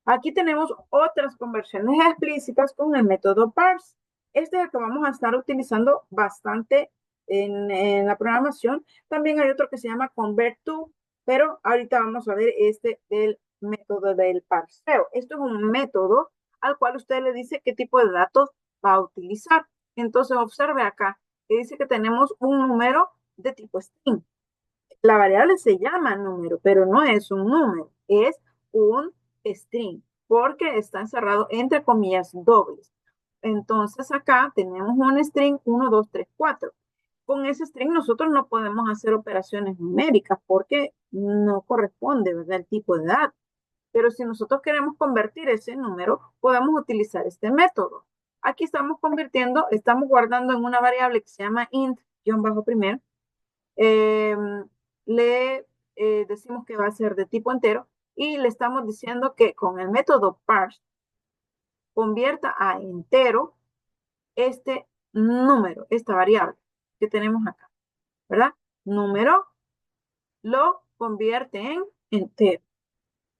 aquí tenemos otras conversiones explícitas con el método parse. Este es el que vamos a estar utilizando bastante en la programación. También hay otro que se llama convert to, pero ahorita vamos a ver este del método del parseo. Esto es un método al cual usted le dice qué tipo de datos va a utilizar. Entonces observe acá que dice que tenemos un número de tipo string. La variable se llama número, pero no es un número, es un string, porque está encerrado entre comillas dobles. Entonces acá tenemos un string 1, 2, 3, 4. Con ese string nosotros no podemos hacer operaciones numéricas porque no corresponde, ¿verdad? El tipo de dato. Pero si nosotros queremos convertir ese número, podemos utilizar este método. Aquí estamos convirtiendo, estamos guardando en una variable que se llama int, guión bajo primero, eh, le decimos que va a ser de tipo entero y le estamos diciendo que con el método parse convierta a entero este número, esta variable que tenemos acá, ¿verdad? Número lo convierte en entero.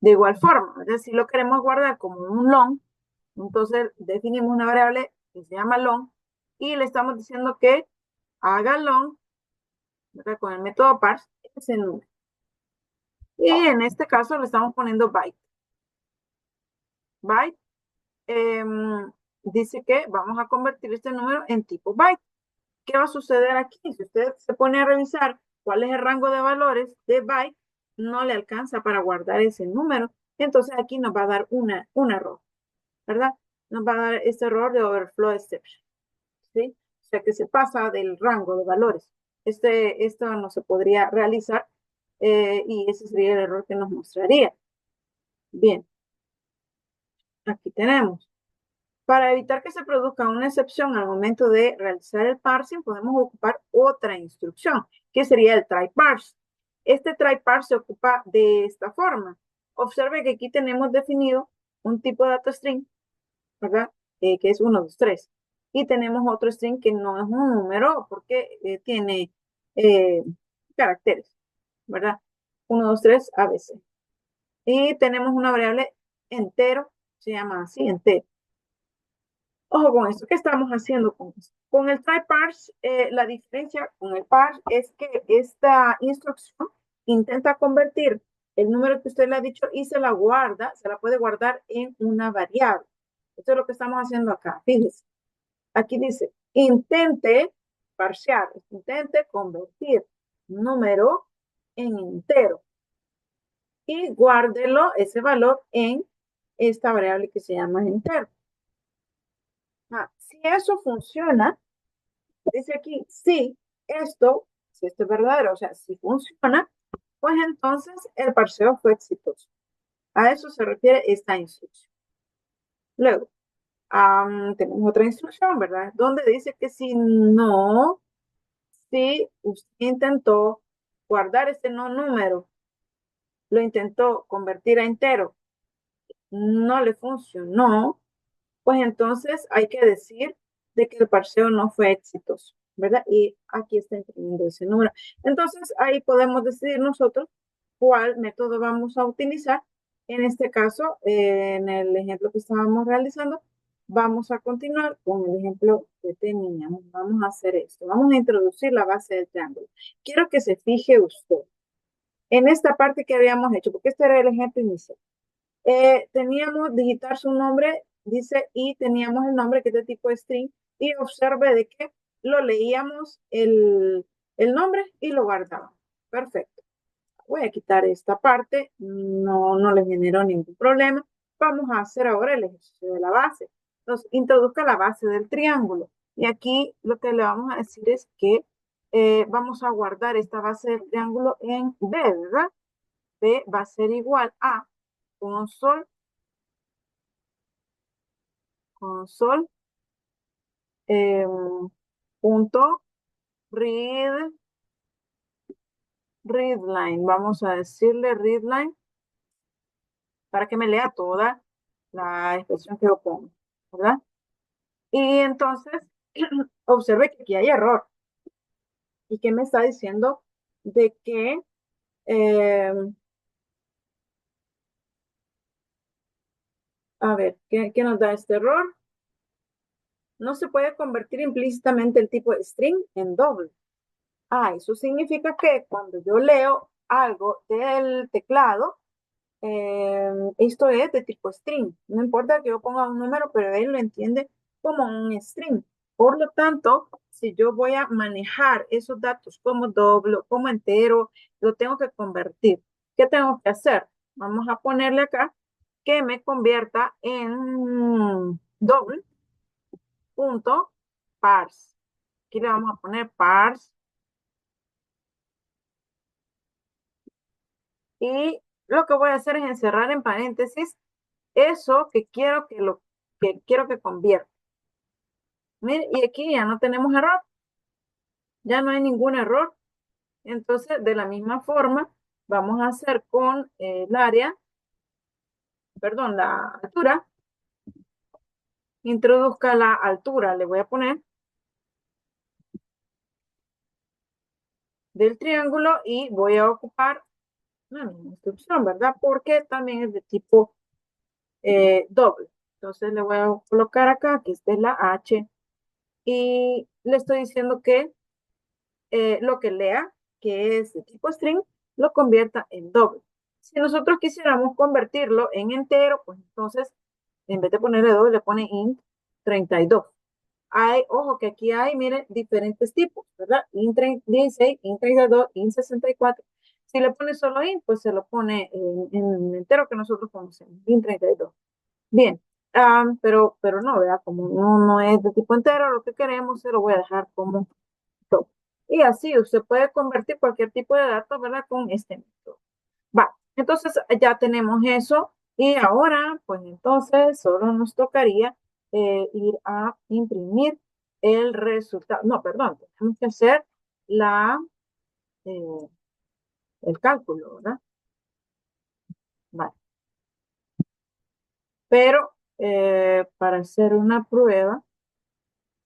De igual forma, ¿verdad? Si lo queremos guardar como un long, entonces definimos una variable que se llama long y le estamos diciendo que haga long, ¿verdad? Con el método parse ese número. Y en este caso le estamos poniendo byte. Byte dice que vamos a convertir este número en tipo byte. ¿Qué va a suceder aquí? Si usted se pone a revisar cuál es el rango de valores de byte, no le alcanza para guardar ese número. Entonces aquí nos va a dar un error, ¿verdad? Nos va a dar este error de overflow exception, ¿sí? O sea que se pasa del rango de valores. Esto no se podría realizar y ese sería el error que nos mostraría. Bien, aquí tenemos. Para evitar que se produzca una excepción al momento de realizar el parsing, podemos ocupar otra instrucción, que sería el try parse. Este try parse se ocupa de esta forma. Observe que aquí tenemos definido un tipo de data string, ¿verdad? Que es 1, 2, 3. Y tenemos otro string que no es un número porque tiene caracteres, ¿verdad? 1, 2, 3, ABC. Y tenemos una variable entero, se llama así, entero. Ojo con esto, ¿qué estamos haciendo con esto? Con el try parse, la diferencia con el parse es que esta instrucción intenta convertir el número que usted le ha dicho y se la guarda, se la puede guardar en una variable. Esto es lo que estamos haciendo acá. Fíjense, aquí dice, intente parsear, intente convertir número en entero y guárdelo, ese valor, en esta variable que se llama entero. Si eso funciona, dice aquí, si esto es verdadero, o sea, si funciona, pues entonces el parseo fue exitoso. A eso se refiere esta instrucción. Luego, tenemos otra instrucción, ¿verdad? Donde dice que si usted intentó guardar este no número, lo intentó convertir a entero, no le funcionó, pues entonces hay que decir de que el parseo no fue exitoso. ¿verdad? Y aquí está imprimiendo ese número. Entonces, ahí podemos decidir nosotros cuál método vamos a utilizar. En este caso, en el ejemplo que estábamos realizando, vamos a continuar con el ejemplo que teníamos. Vamos a hacer esto. Vamos a introducir la base del triángulo. Quiero que se fije usted en esta parte que habíamos hecho, porque este era el ejemplo inicial. Teníamos digitar su nombre, dice, y teníamos el nombre que es de tipo string, y observe de que lo leíamos el nombre y lo guardamos. Perfecto. Voy a quitar esta parte, no le generó ningún problema. Vamos a hacer ahora el ejercicio de la base. Entonces, introduzca la base del triángulo. Y aquí lo que le vamos a decir es que vamos a guardar esta base del triángulo en B, ¿verdad? B va a ser igual a console, console, eh, punto read, readline. Vamos a decirle readline para que me lea toda la expresión que yo pongo, ¿verdad? Y entonces, observe que aquí hay error. ¿Y que me está diciendo? De que, a ver, ¿qué nos da este error? No se puede convertir implícitamente el tipo de string en doble. Eso significa que cuando yo leo algo del teclado, esto es de tipo string. No importa que yo ponga un número, pero él lo entiende como un string. Por lo tanto, si yo voy a manejar esos datos como doble, como entero, lo tengo que convertir. ¿Qué tengo que hacer? Vamos a ponerle acá que me convierta en doble punto parse. Aquí le vamos a poner parse y lo que voy a hacer es encerrar en paréntesis eso que quiero que convierta. Mire, y aquí ya no tenemos error, ya no hay ningún error. Entonces, de la misma forma, vamos a hacer con el área, perdón, la altura. Introduzca la altura, le voy a poner del triángulo y voy a ocupar la misma instrucción, ¿verdad? Porque también es de tipo doble. Entonces le voy a colocar acá que esta es la H y le estoy diciendo que lo que lea, que es de tipo string, lo convierta en doble. Si nosotros quisiéramos convertirlo en entero, pues entonces, en vez de ponerle doble, le pone int 32. Ojo que aquí hay, miren, diferentes tipos, ¿verdad? Int 16, int 32, int 64. Si le pone solo int, pues se lo pone en entero que nosotros conocemos, int 32. Bien, pero no, ¿verdad? Como no es de tipo entero, lo que queremos, se lo voy a dejar como todo. Y así usted puede convertir cualquier tipo de datos, ¿verdad? Con este método. Va, entonces ya tenemos eso y ahora, pues entonces solo nos tocaría ir a imprimir el resultado. No, perdón, tenemos que hacer la, eh, el cálculo, ¿verdad? Vale. Pero para hacer una prueba,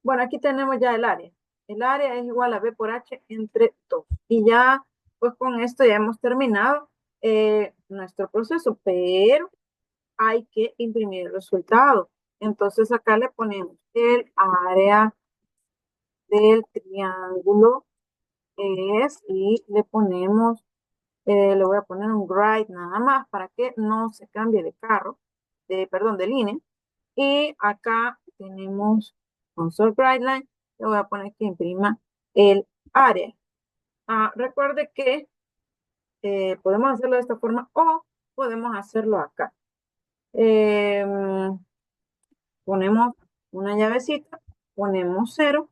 bueno, aquí tenemos ya el área. El área es igual a B por H entre 2. Y ya, pues con esto ya hemos terminado nuestro proceso, pero hay que imprimir el resultado. Entonces acá le ponemos el área del triángulo es y le ponemos, le voy a poner un write nada más para que no se cambie de carro, perdón, de línea. Y acá tenemos console write line, le voy a poner que imprima el área. Recuerde que podemos hacerlo de esta forma o podemos hacerlo acá. Eh, Ponemos una llavecita, ponemos 0,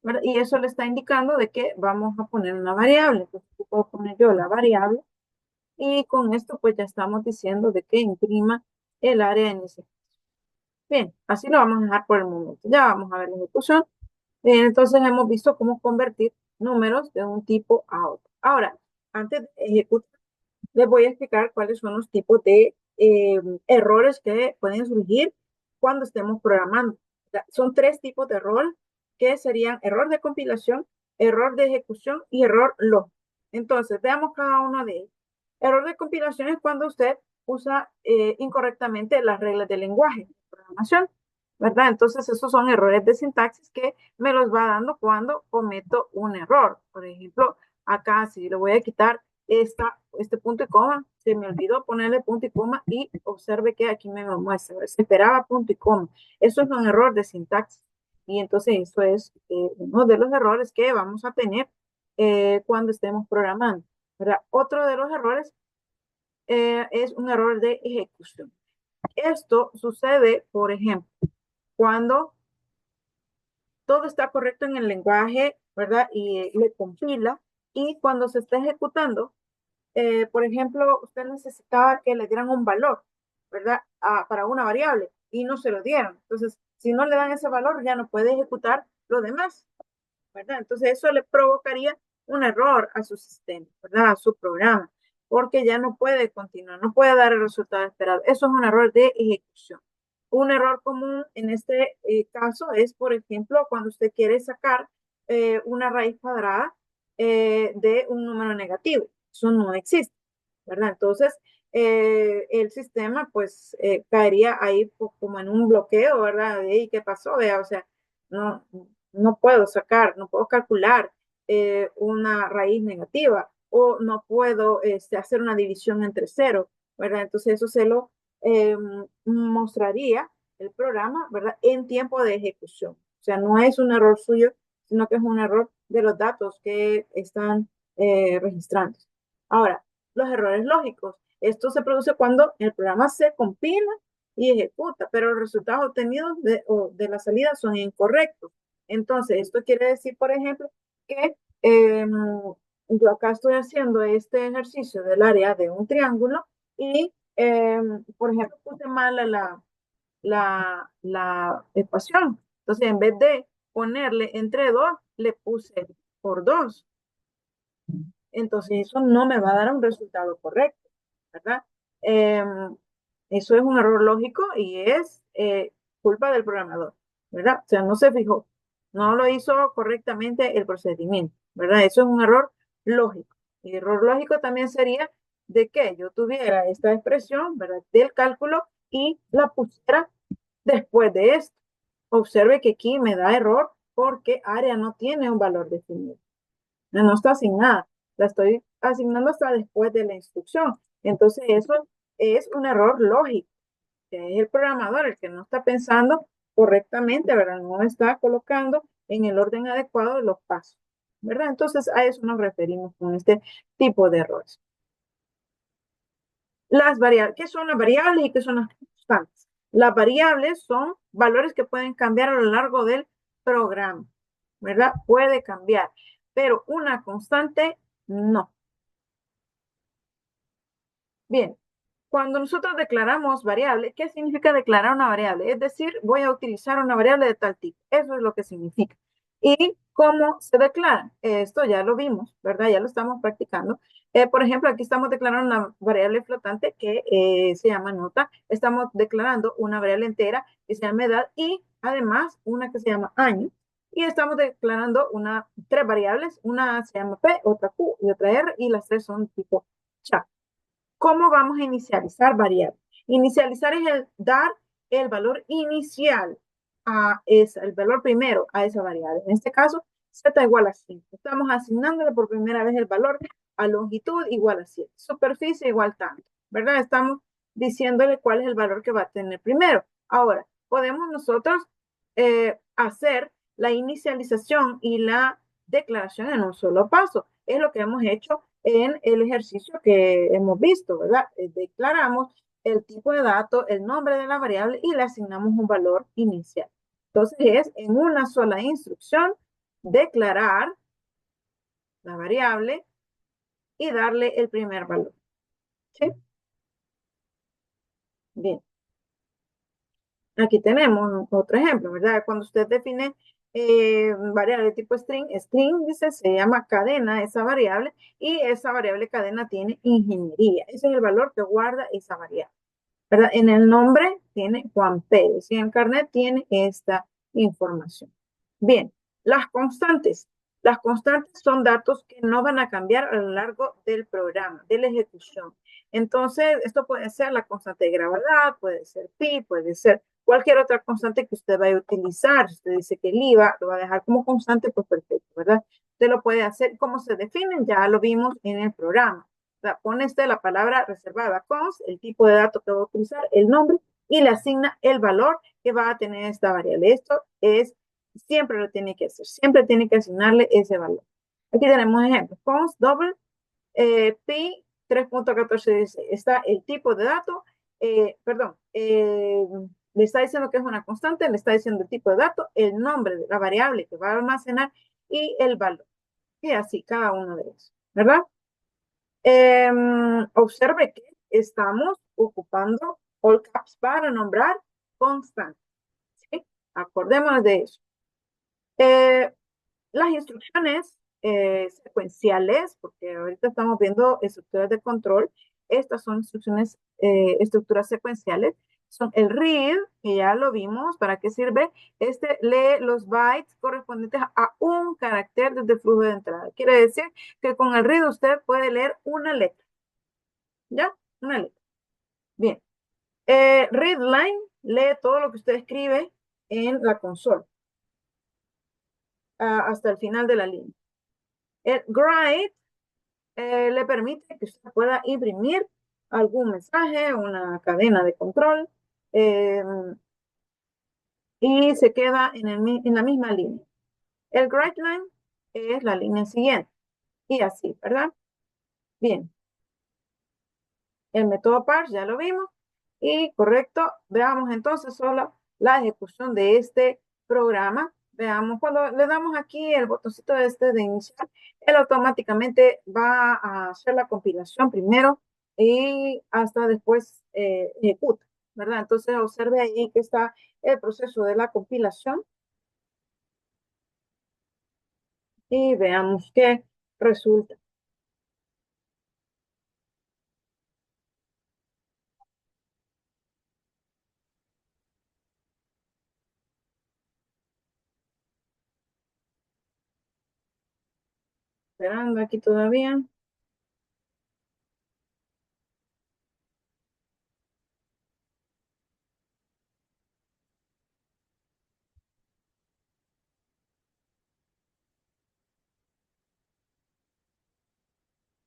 ¿verdad? Y eso le está indicando de que vamos a poner una variable. Entonces, puedo poner yo la variable y con esto pues ya estamos diciendo de que imprima el área en ese. Bien, así lo vamos a dejar por el momento. Ya vamos a ver la ejecución. Bien, entonces hemos visto cómo convertir números de un tipo a otro. Ahora, antes de ejecutar, les voy a explicar cuáles son los tipos de errores que pueden surgir cuando estemos programando. O sea, son 3 tipos de error que serían error de compilación, error de ejecución y error lógico. Entonces, veamos cada uno de ellos. Error de compilación es cuando usted usa incorrectamente las reglas del lenguaje de programación, ¿verdad? Entonces, esos son errores de sintaxis que me los va dando cuando cometo un error. Por ejemplo, acá si le voy a quitar este punto y coma, se me olvidó ponerle punto y coma y observe que aquí me lo muestra, se esperaba punto y coma. Eso es un error de sintaxis. Y entonces eso es uno de los errores que vamos a tener cuando estemos programando, ¿verdad? Otro de los errores es un error de ejecución. Esto sucede, por ejemplo, cuando todo está correcto en el lenguaje, ¿verdad? Y le compila, y cuando se está ejecutando, por ejemplo, usted necesitaba que le dieran un valor, ¿verdad? Para una variable y no se lo dieron. Entonces, si no le dan ese valor, ya no puede ejecutar lo demás, ¿verdad? Entonces, eso le provocaría un error a su sistema, ¿verdad? A su programa, porque ya no puede continuar, no puede dar el resultado esperado. Eso es un error de ejecución. Un error común en este caso es, por ejemplo, cuando usted quiere sacar una raíz cuadrada de un número negativo. Eso no existe, ¿verdad? Entonces, el sistema pues caería ahí como en un bloqueo, ¿verdad? ¿Y qué pasó? Vea, o sea, no, no puedo sacar, no puedo calcular una raíz negativa o no puedo hacer una división entre cero, ¿verdad? Entonces eso se lo mostraría el programa, ¿verdad? En tiempo de ejecución. O sea, no es un error suyo, sino que es un error de los datos que están registrando. Ahora, los errores lógicos. Esto se produce cuando el programa se compila y ejecuta, pero los resultados obtenidos de la salida son incorrectos. Entonces, esto quiere decir, por ejemplo, que yo acá estoy haciendo este ejercicio del área de un triángulo y, por ejemplo, puse mal la ecuación. Entonces, en vez de ponerle entre 2, le puse por 2. Entonces, eso no me va a dar un resultado correcto, ¿verdad? Eh, Eso es un error lógico y es culpa del programador, ¿verdad? O sea, no se fijó, no lo hizo correctamente el procedimiento, ¿verdad? Eso es un error lógico. Y error lógico también sería de que yo tuviera esta expresión, ¿verdad? Del cálculo y la pusiera después de esto. Observe que aquí me da error porque área no tiene un valor definido. No está asignada, la estoy asignando hasta después de la instrucción. Entonces eso es un error lógico, que es el programador el que no está pensando correctamente, ¿verdad? No está colocando en el orden adecuado de los pasos, ¿verdad? Entonces a eso nos referimos con este tipo de errores. Las variables, ¿qué son las variables y qué son las constantes? Las variables son valores que pueden cambiar a lo largo del programa, ¿verdad? Puede cambiar, pero una constante no. Bien, cuando nosotros declaramos variable, ¿qué significa declarar una variable? Es decir, voy a utilizar una variable de tal tipo. Eso es lo que significa. ¿Y cómo se declara? Esto ya lo vimos, ¿verdad? Ya lo estamos practicando. Por ejemplo, aquí estamos declarando una variable flotante que se llama nota. Estamos declarando una variable entera que se llama edad y además una que se llama año. Y estamos declarando tres variables. Una se llama P, otra Q y otra R y las tres son tipo chat. ¿Cómo vamos a inicializar variables? Inicializar es dar el valor inicial el valor primero a esa variable. En este caso, z igual a 5. Estamos asignándole por primera vez el valor a longitud igual a 7. Superficie igual tanto, ¿verdad? Estamos diciéndole cuál es el valor que va a tener primero. Ahora, podemos nosotros hacer la inicialización y la declaración en un solo paso. Es lo que hemos hecho en el ejercicio que hemos visto, ¿verdad? Declaramos el tipo de dato, el nombre de la variable y le asignamos un valor inicial. Entonces es en una sola instrucción declarar la variable y darle el primer valor. ¿Sí? Bien. Aquí tenemos otro ejemplo, ¿verdad? Cuando usted define variable tipo string, string dice, se llama cadena esa variable y esa variable cadena tiene ingeniería. Ese es el valor que guarda esa variable, ¿verdad? En el nombre tiene Juan Pérez y en el carnet tiene esta información. Bien, Las constantes. Las constantes son datos que no van a cambiar a lo largo del programa, de la ejecución. Entonces, esto puede ser la constante de gravedad, puede ser pi, puede ser cualquier otra constante que usted vaya a utilizar. Si usted dice que el IVA lo va a dejar como constante, pues perfecto, ¿verdad? Usted lo puede hacer. ¿Cómo se definen? Ya lo vimos en el programa. O sea, pone usted la palabra reservada, const, el tipo de dato que va a utilizar, el nombre, y le asigna el valor que va a tener esta variable. Esto es, siempre lo tiene que hacer, siempre tiene que asignarle ese valor. Aquí tenemos ejemplos, const double pi 3.1416. Está el tipo de dato, perdón, le está diciendo que es una constante, le está diciendo el tipo de dato, el nombre de la variable que va a almacenar y el valor. Y así cada uno de ellos, ¿verdad? Observe que estamos ocupando all caps para nombrar constantes. ¿Sí? Acordémonos de eso. Las instrucciones secuenciales, porque ahorita estamos viendo estructuras de control, estas son instrucciones, estructuras secuenciales, son el read, que ya lo vimos, ¿para qué sirve? Este lee los bytes correspondientes a un carácter desde el flujo de entrada. Quiere decir que con el read usted puede leer una letra, ¿ya? Una letra. Bien. Read line lee todo lo que usted escribe en la consola hasta el final de la línea. El write le permite que usted pueda imprimir algún mensaje, una cadena de control, eh, y se queda en la misma línea. El write line es la línea siguiente, y así, ¿verdad? Bien. El método parse ya lo vimos, y correcto, veamos entonces solo la ejecución de este programa. Veamos, cuando le damos aquí el botoncito este de iniciar, él automáticamente va a hacer la compilación primero y hasta después ejecuta, ¿verdad? Entonces observe ahí que está el proceso de la compilación y veamos qué resulta. Esperando aquí todavía.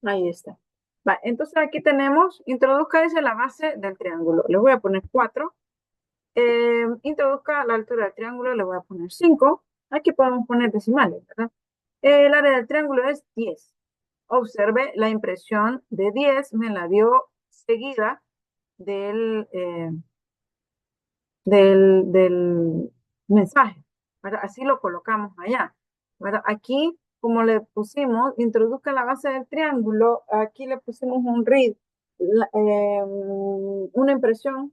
Ahí está. Va, entonces aquí tenemos, introduzca dice la base del triángulo. Le voy a poner 4. Introduzca la altura del triángulo, le voy a poner 5. Aquí podemos poner decimales, ¿verdad? El área del triángulo es 10. Observe la impresión de 10, me la dio seguida del, del mensaje, ¿verdad? Así lo colocamos allá, ¿verdad? Aquí, como le pusimos, introduzca la base del triángulo, aquí le pusimos un read, una impresión,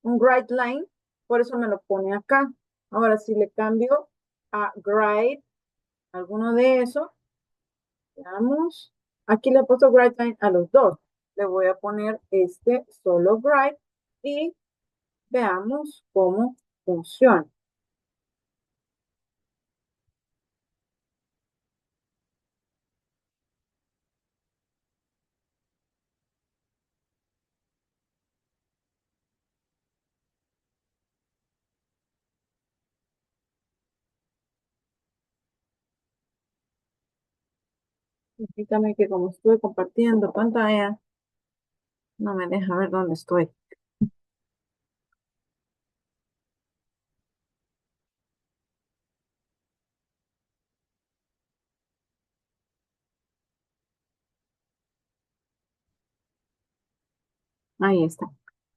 un write line, por eso me lo pone acá. Ahora, si le cambio a write, alguno de esos, veamos, aquí le he puesto write line a los dos. Le voy a poner este solo write y veamos cómo funciona. Fíjame que como estoy compartiendo pantalla, no me deja ver dónde estoy. Ahí está.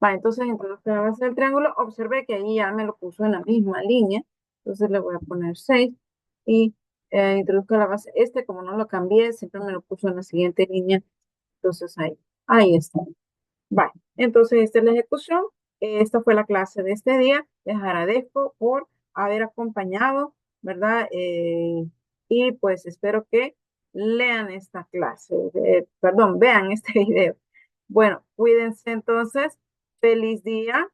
Va, entonces introduzca la base del triángulo. Observe que ahí ya me lo puso en la misma línea. Entonces le voy a poner 6 y introduzca la base. Este, como no lo cambié, siempre me lo puso en la siguiente línea. Entonces ahí está. Vale, entonces esta es la ejecución. Esta fue la clase de este día. Les agradezco por haber acompañado, ¿verdad? Y pues espero que lean esta clase, perdón, vean este video. Bueno, cuídense entonces. Feliz día.